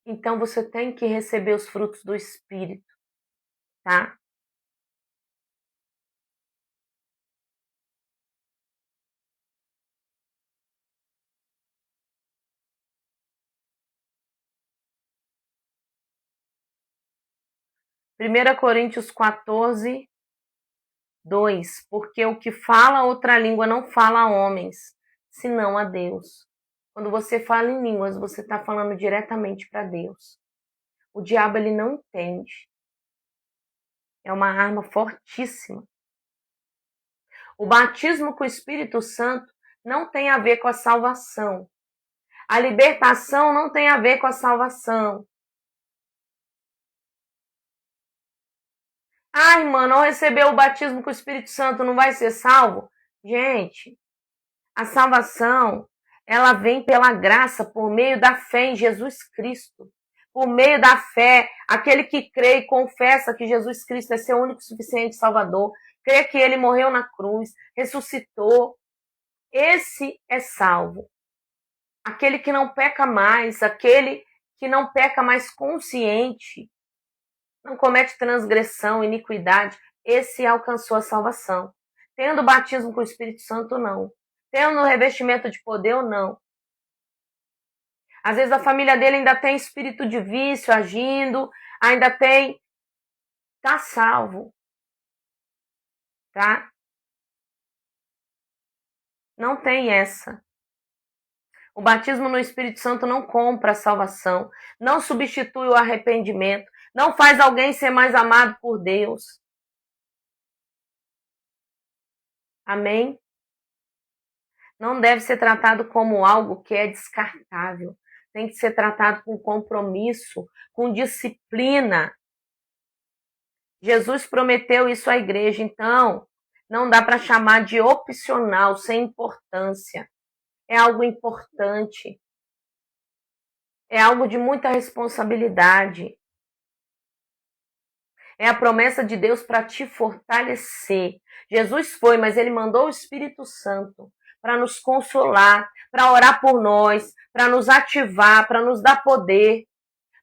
Então você tem que receber os frutos do Espírito, tá? Primeira Coríntios 14, 2. Porque o que fala outra língua não fala a homens, senão a Deus. Quando você fala em línguas, você está falando diretamente para Deus. O diabo, ele não entende. É uma arma fortíssima. O batismo com o Espírito Santo não tem a ver com a salvação. A libertação não tem a ver com a salvação. Ah, irmã, não recebeu o batismo com o Espírito Santo, não vai ser salvo? Gente, a salvação, ela vem pela graça, por meio da fé em Jesus Cristo. Por meio da fé, aquele que crê e confessa que Jesus Cristo é seu único e suficiente Salvador, crê que ele morreu na cruz, ressuscitou, esse é salvo. Aquele que não peca mais, aquele que não peca mais consciente, não comete transgressão, iniquidade, esse alcançou a salvação. Tendo batismo com o Espírito Santo, não. Tendo revestimento de poder ou não. Às vezes a família dele ainda tem espírito de vício agindo, ainda tem... Tá salvo. Tá? Não tem essa. O batismo no Espírito Santo não compra a salvação, não substitui o arrependimento, não faz alguém ser mais amado por Deus. Amém? Não deve ser tratado como algo que é descartável. Tem que ser tratado com compromisso, com disciplina. Jesus prometeu isso à igreja, então não dá para chamar de opcional, sem importância. É algo importante. É algo de muita responsabilidade. É a promessa de Deus para te fortalecer. Jesus foi, mas ele mandou o Espírito Santo para nos consolar, para orar por nós, para nos ativar, para nos dar poder,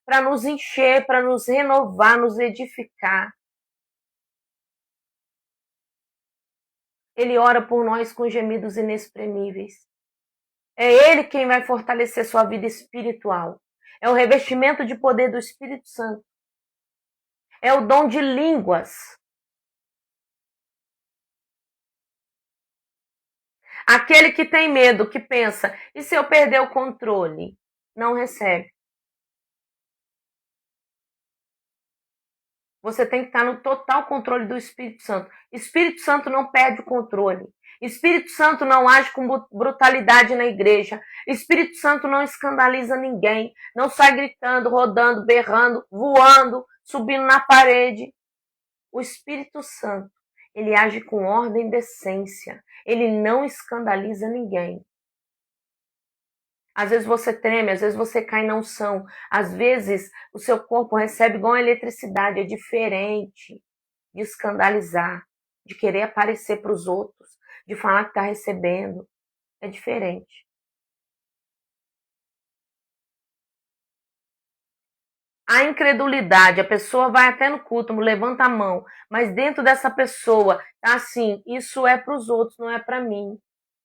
para nos encher, para nos renovar, nos edificar. Ele ora por nós com gemidos inexprimíveis. É ele quem vai fortalecer sua vida espiritual. É o revestimento de poder do Espírito Santo. É o dom de línguas. Aquele que tem medo, que pensa, e se eu perder o controle? Não recebe. Você tem que estar no total controle do Espírito Santo. Espírito Santo não perde o controle. Espírito Santo não age com brutalidade na igreja. Espírito Santo não escandaliza ninguém. Não sai gritando, rodando, berrando, voando, subindo na parede. O Espírito Santo, ele age com ordem e decência. Ele não escandaliza ninguém. Às vezes você treme, às vezes você cai na unção, às vezes o seu corpo recebe igual a eletricidade, é diferente de escandalizar, de querer aparecer para os outros, de falar que está recebendo, é diferente. A incredulidade, a pessoa vai até no culto, levanta a mão, mas dentro dessa pessoa tá assim, isso é para os outros, não é para mim.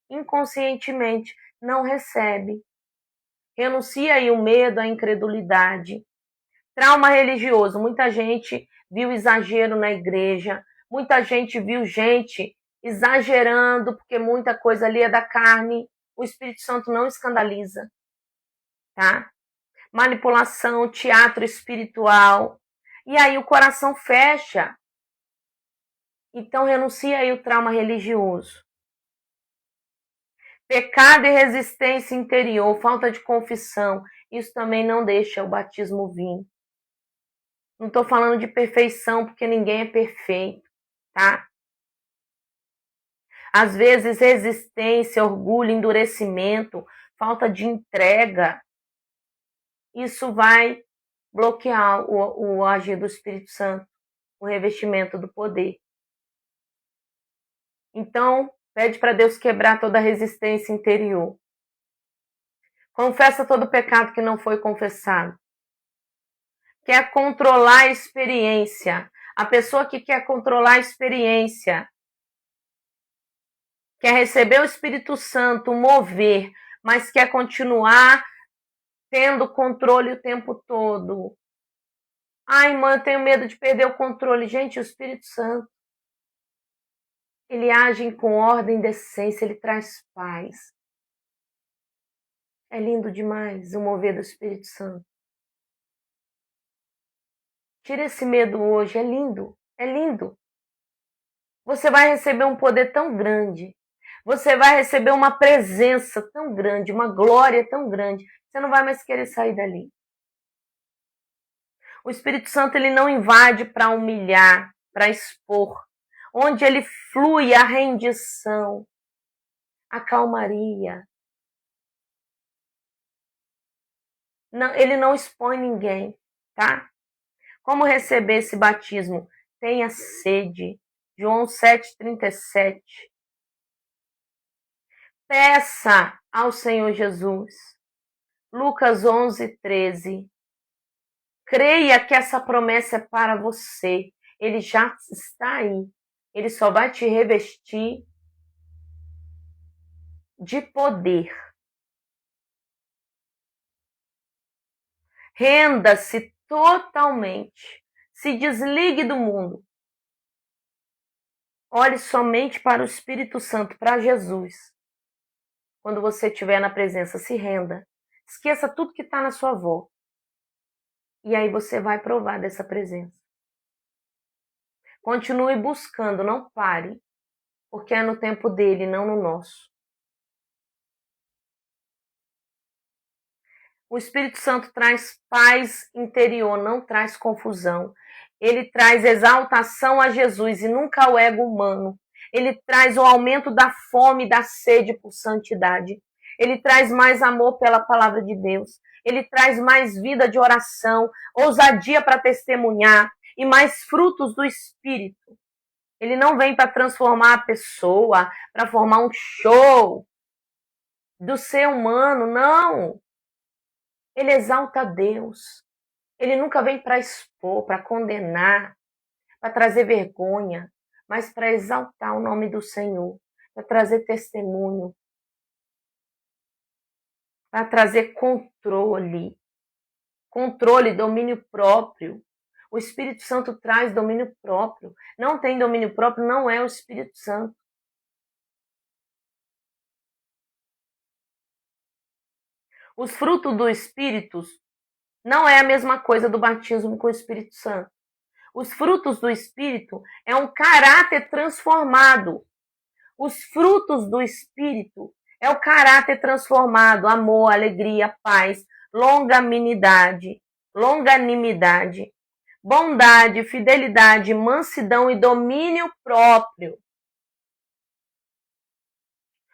Inconscientemente não recebe. Renuncia aí o medo, a incredulidade. Trauma religioso, muita gente viu exagero na igreja, muita gente viu gente exagerando, porque muita coisa ali é da carne. O Espírito Santo não escandaliza, tá? Manipulação, teatro espiritual. E aí o coração fecha. Então renuncia aí o trauma religioso. Pecado e resistência interior, falta de confissão, isso também não deixa o batismo vir. Não estou falando de perfeição, porque ninguém é perfeito, tá? Às vezes resistência, orgulho, endurecimento, falta de entrega, isso vai bloquear o agir do Espírito Santo, o revestimento do poder. Então, pede para Deus quebrar toda a resistência interior. Confessa todo pecado que não foi confessado. Quer controlar a experiência. A pessoa que quer controlar a experiência, quer receber o Espírito Santo, mover, mas quer continuar tendo controle o tempo todo. Ai, mãe, eu tenho medo de perder o controle. Gente, o Espírito Santo, ele age com ordem, decência, ele traz paz. É lindo demais o mover do Espírito Santo. Tira esse medo hoje, é lindo, é lindo. Você vai receber um poder tão grande. Você vai receber uma presença tão grande, uma glória tão grande. Você não vai mais querer sair dali. O Espírito Santo ele não invade para humilhar, para expor. Onde ele flui a rendição, a calmaria. Não, ele não expõe ninguém, tá? Como receber esse batismo? Tenha sede. João 7,37. Peça ao Senhor Jesus. Lucas 11,13. Creia que essa promessa é para você. Ele já está aí. Ele só vai te revestir de poder. Renda-se totalmente. Se desligue do mundo. Olhe somente para o Espírito Santo, para Jesus. Quando você estiver na presença, se renda. Esqueça tudo que está na sua volta. E aí você vai provar dessa presença. Continue buscando, não pare. Porque é no tempo dele, não no nosso. O Espírito Santo traz paz interior, não traz confusão. Ele traz exaltação a Jesus e nunca ao ego humano. Ele traz o aumento da fome e da sede por santidade. Ele traz mais amor pela palavra de Deus. Ele traz mais vida de oração, ousadia para testemunhar e mais frutos do Espírito. Ele não vem para transformar a pessoa, para formar um show do ser humano, não. Ele exalta Deus. Ele nunca vem para expor, para condenar, para trazer vergonha, mas para exaltar o nome do Senhor, para trazer testemunho, para trazer controle. Controle, domínio próprio. O Espírito Santo traz domínio próprio. Não tem domínio próprio, não é o Espírito Santo. Os frutos do Espírito não é a mesma coisa do batismo com o Espírito Santo. Os frutos do Espírito é um caráter transformado. Os frutos do Espírito é o caráter transformado, amor, alegria, paz, longanimidade, bondade, fidelidade, mansidão e domínio próprio.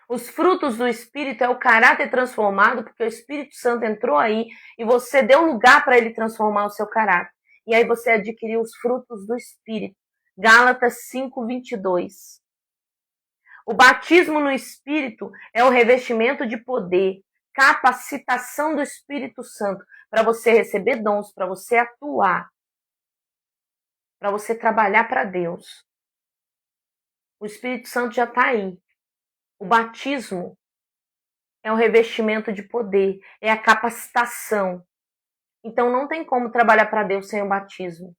Os frutos do Espírito é o caráter transformado, porque o Espírito Santo entrou aí e você deu lugar para ele transformar o seu caráter. E aí você adquiriu os frutos do Espírito. Gálatas 5:22. O batismo no Espírito é o revestimento de poder, capacitação do Espírito Santo para você receber dons, para você atuar, para você trabalhar para Deus. O Espírito Santo já está aí. O batismo é o revestimento de poder, é a capacitação. Então não tem como trabalhar para Deus sem o batismo.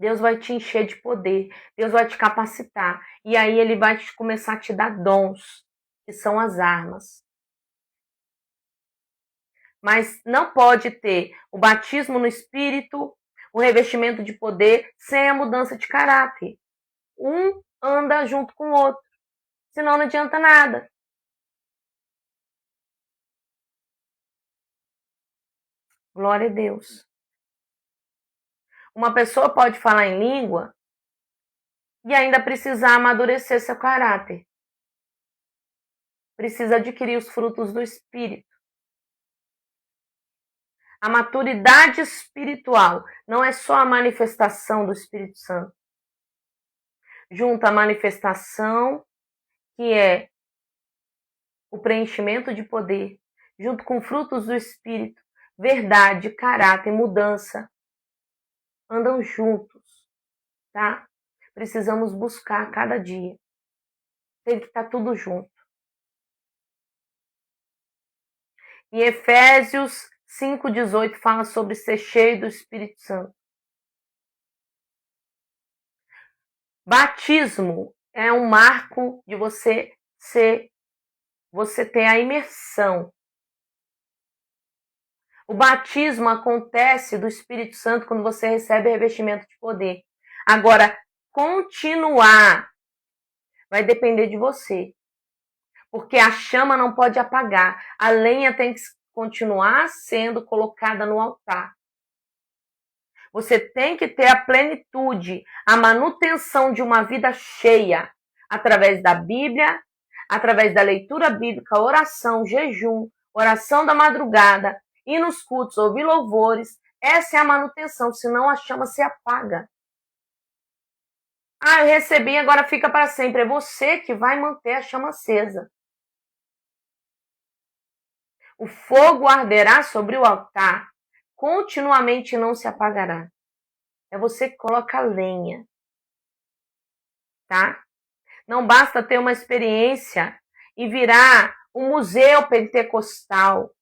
Deus vai te encher de poder, Deus vai te capacitar. E aí ele vai começar a te dar dons, que são as armas. Mas não pode ter o batismo no Espírito, o revestimento de poder, sem a mudança de caráter. Um anda junto com o outro, senão não adianta nada. Glória a Deus. Uma pessoa pode falar em língua e ainda precisar amadurecer seu caráter. Precisa adquirir os frutos do Espírito. A maturidade espiritual não é só a manifestação do Espírito Santo. Junto à manifestação, que é o preenchimento de poder, junto com frutos do Espírito, verdade, caráter, mudança, andam juntos, tá? Precisamos buscar cada dia. Tem que estar tudo junto. Em Efésios 5:18 fala sobre ser cheio do Espírito Santo. Batismo é um marco de você ter a imersão. O batismo acontece do Espírito Santo quando você recebe revestimento de poder. Agora, continuar vai depender de você. Porque a chama não pode apagar. A lenha tem que continuar sendo colocada no altar. Você tem que ter a plenitude, a manutenção de uma vida cheia, através da Bíblia, através da leitura bíblica, oração, jejum, oração da madrugada, ir nos cultos, ouvir louvores. Essa é a manutenção, senão a chama se apaga. Ah, eu recebi, agora fica para sempre. É você que vai manter a chama acesa. O fogo arderá sobre o altar, continuamente não se apagará. É você que coloca a lenha, tá? Não basta ter uma experiência e virar um museu pentecostal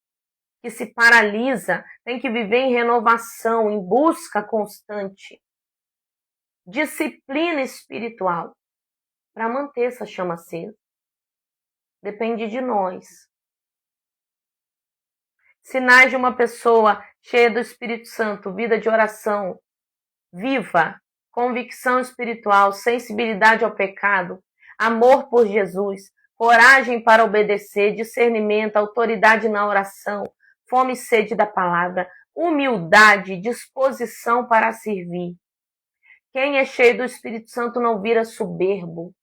que se paralisa, tem que viver em renovação, em busca constante. Disciplina espiritual para manter essa chama acesa. Depende de nós. Sinais de uma pessoa cheia do Espírito Santo, vida de oração, viva, convicção espiritual, sensibilidade ao pecado, amor por Jesus, coragem para obedecer, discernimento, autoridade na oração, fome e sede da palavra, humildade, disposição para servir. Quem é cheio do Espírito Santo não vira soberbo,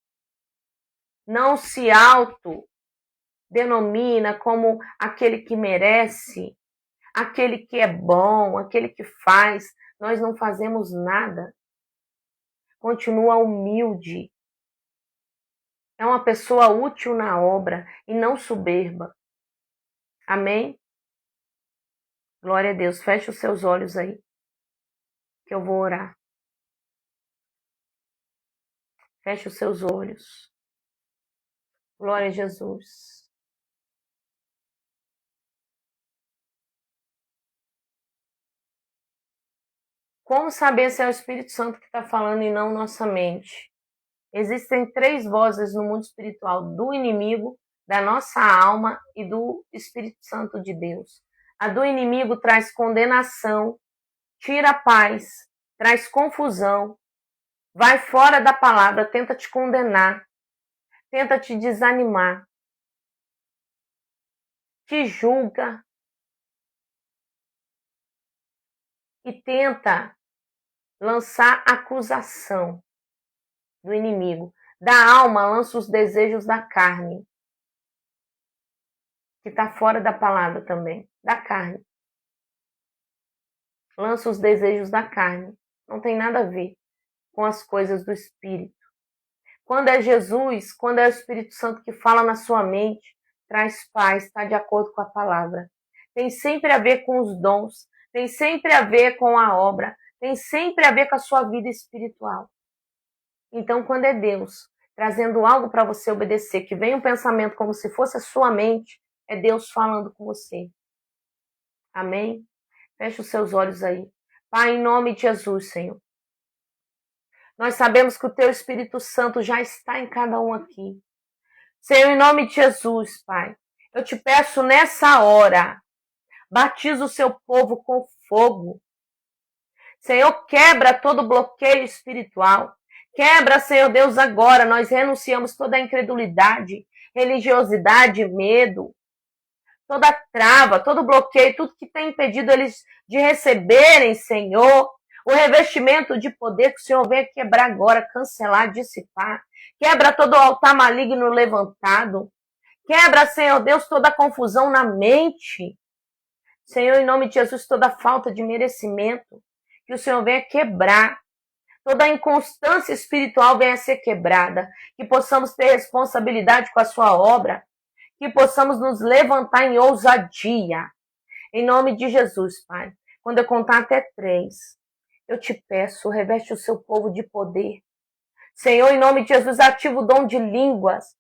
não se autodenomina como aquele que merece, aquele que é bom, aquele que faz. Nós não fazemos nada. Continua humilde. É uma pessoa útil na obra e não soberba. Amém? Glória a Deus. Feche os seus olhos aí, que eu vou orar. Feche os seus olhos. Glória a Jesus. Como saber se é o Espírito Santo que está falando e não nossa mente? Existem 3 vozes no mundo espiritual: do inimigo, da nossa alma e do Espírito Santo de Deus. A do inimigo traz condenação, tira a paz, traz confusão, vai fora da palavra, tenta te condenar, tenta te desanimar, te julga e tenta lançar acusação do inimigo. Da alma lança os desejos da carne, que está fora da palavra também, da carne. Lança os desejos da carne. Não tem nada a ver com as coisas do Espírito. Quando é Jesus, quando é o Espírito Santo que fala na sua mente, traz paz, está de acordo com a palavra. Tem sempre a ver com os dons, tem sempre a ver com a obra, tem sempre a ver com a sua vida espiritual. Então, quando é Deus trazendo algo para você obedecer, que vem um pensamento como se fosse a sua mente, é Deus falando com você. Amém? Feche os seus olhos aí. Pai, em nome de Jesus, Senhor. Nós sabemos que o Teu Espírito Santo já está em cada um aqui. Senhor, em nome de Jesus, Pai, eu te peço nessa hora, batiza o seu povo com fogo. Senhor, quebra todo bloqueio espiritual. Quebra, Senhor Deus, agora. Nós renunciamos toda a incredulidade, religiosidade, medo, toda trava, todo bloqueio, tudo que tem impedido eles de receberem, Senhor, o revestimento de poder que o Senhor venha quebrar agora, cancelar, dissipar. Quebra todo o altar maligno levantado. Quebra, Senhor Deus, toda a confusão na mente. Senhor, em nome de Jesus, toda falta de merecimento, que o Senhor venha quebrar. Toda a inconstância espiritual venha a ser quebrada. Que possamos ter responsabilidade com a sua obra. Que possamos nos levantar em ousadia. Em nome de Jesus, Pai. Quando eu contar até 3, eu te peço, reveste o seu povo de poder. Senhor, em nome de Jesus, ativa o dom de línguas.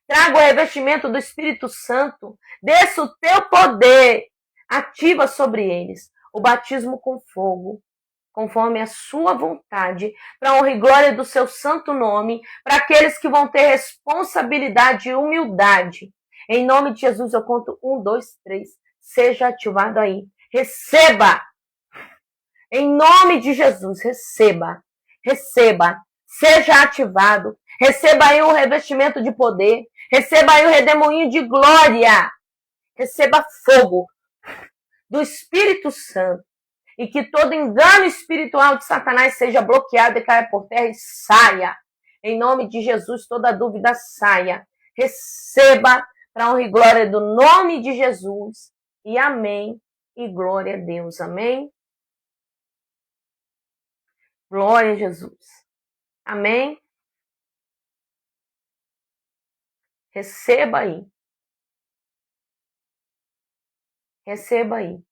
Traga o revestimento do Espírito Santo. Desça o teu poder. Ativa sobre eles o batismo com fogo, conforme a sua vontade, para a honra e glória do seu santo nome, para aqueles que vão ter responsabilidade e humildade. Em nome de Jesus, eu conto 1, 2, 3. Seja ativado aí. Receba! Em nome de Jesus, receba. Receba. Seja ativado. Receba aí o revestimento de poder. Receba aí o redemoinho de glória. Receba fogo do Espírito Santo. E que todo engano espiritual de Satanás seja bloqueado e caia por terra e saia. Em nome de Jesus, toda dúvida saia. Receba para a honra e glória do nome de Jesus. E amém. E glória a Deus. Amém. Glória a Jesus. Amém. Receba aí. Receba aí.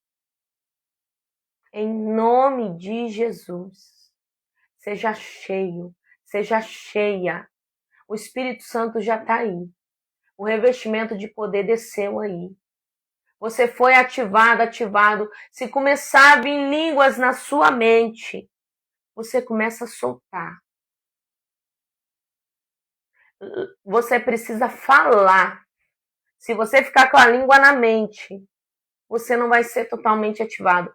Em nome de Jesus. Seja cheio. Seja cheia. O Espírito Santo já está aí. O revestimento de poder desceu aí. Você foi ativado. Se começar a vir línguas na sua mente, você começa a soltar. Você precisa falar. Se você ficar com a língua na mente, você não vai ser totalmente ativado.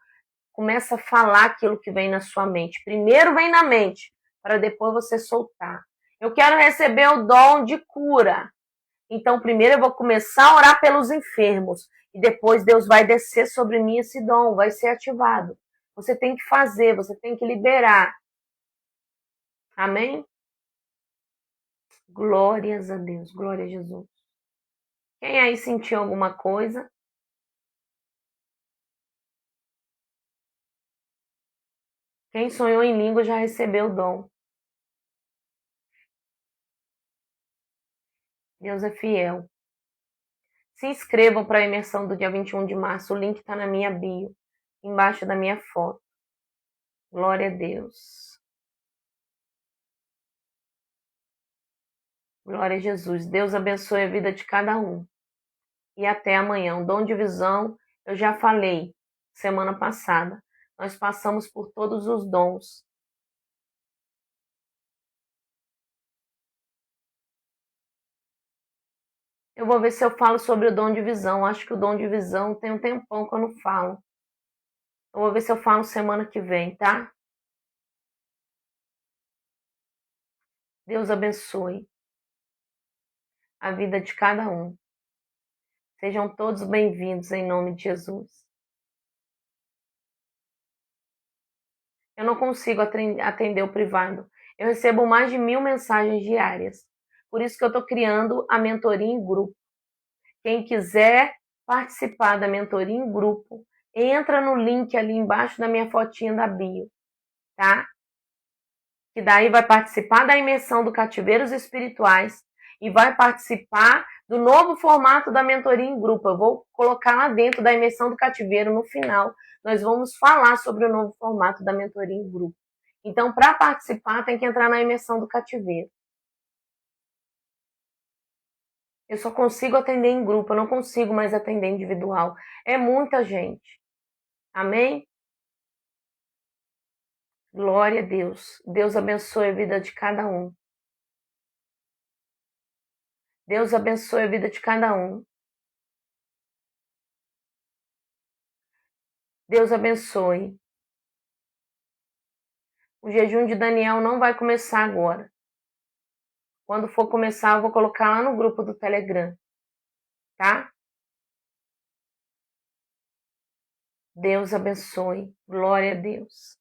Começa a falar aquilo que vem na sua mente. Primeiro vem na mente, para depois você soltar. Eu quero receber o dom de cura. Então, primeiro eu vou começar a orar pelos enfermos. E depois Deus vai descer sobre mim esse dom, vai ser ativado. Você tem que fazer, você tem que liberar. Amém? Glórias a Deus, glória a Jesus. Quem aí sentiu alguma coisa? Quem sonhou em língua já recebeu o dom. Deus é fiel. Se inscrevam para a imersão do dia 21 de março. O link está na minha bio, embaixo da minha foto. Glória a Deus. Glória a Jesus. Deus abençoe a vida de cada um. E até amanhã. O dom de visão, eu já falei semana passada. Nós passamos por todos os dons. Eu vou ver se eu falo sobre o dom de visão. Acho que o dom de visão tem um tempão que eu não falo. Eu vou ver se eu falo semana que vem, tá? Deus abençoe a vida de cada um. Sejam todos bem-vindos em nome de Jesus. Eu não consigo atender o privado. Eu recebo mais de 1000 mensagens diárias. Por isso que eu estou criando a mentoria em grupo. Quem quiser participar da mentoria em grupo, entra no link ali embaixo da minha fotinha da bio, tá? Que daí vai participar da imersão do Cativeiros Espirituais e vai participar do novo formato da mentoria em grupo. Eu vou colocar lá dentro da imersão do cativeiro, no final, nós vamos falar sobre o novo formato da mentoria em grupo. Então, para participar, tem que entrar na imersão do cativeiro. Eu só consigo atender em grupo, eu não consigo mais atender individual. É muita gente. Amém? Glória a Deus. Deus abençoe a vida de cada um. Deus abençoe a vida de cada um. Deus abençoe. O jejum de Daniel não vai começar agora. Quando for começar, eu vou colocar lá no grupo do Telegram. Tá? Deus abençoe. Glória a Deus.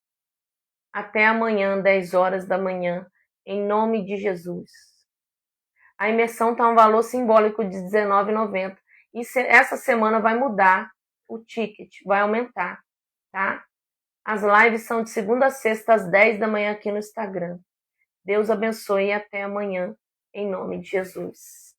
Até amanhã, 10 horas da manhã, em nome de Jesus. A imersão está um valor simbólico de R$19,90. E essa semana vai mudar o ticket, vai aumentar, tá? As lives são de segunda a sexta, às 10 da manhã aqui no Instagram. Deus abençoe e até amanhã, em nome de Jesus.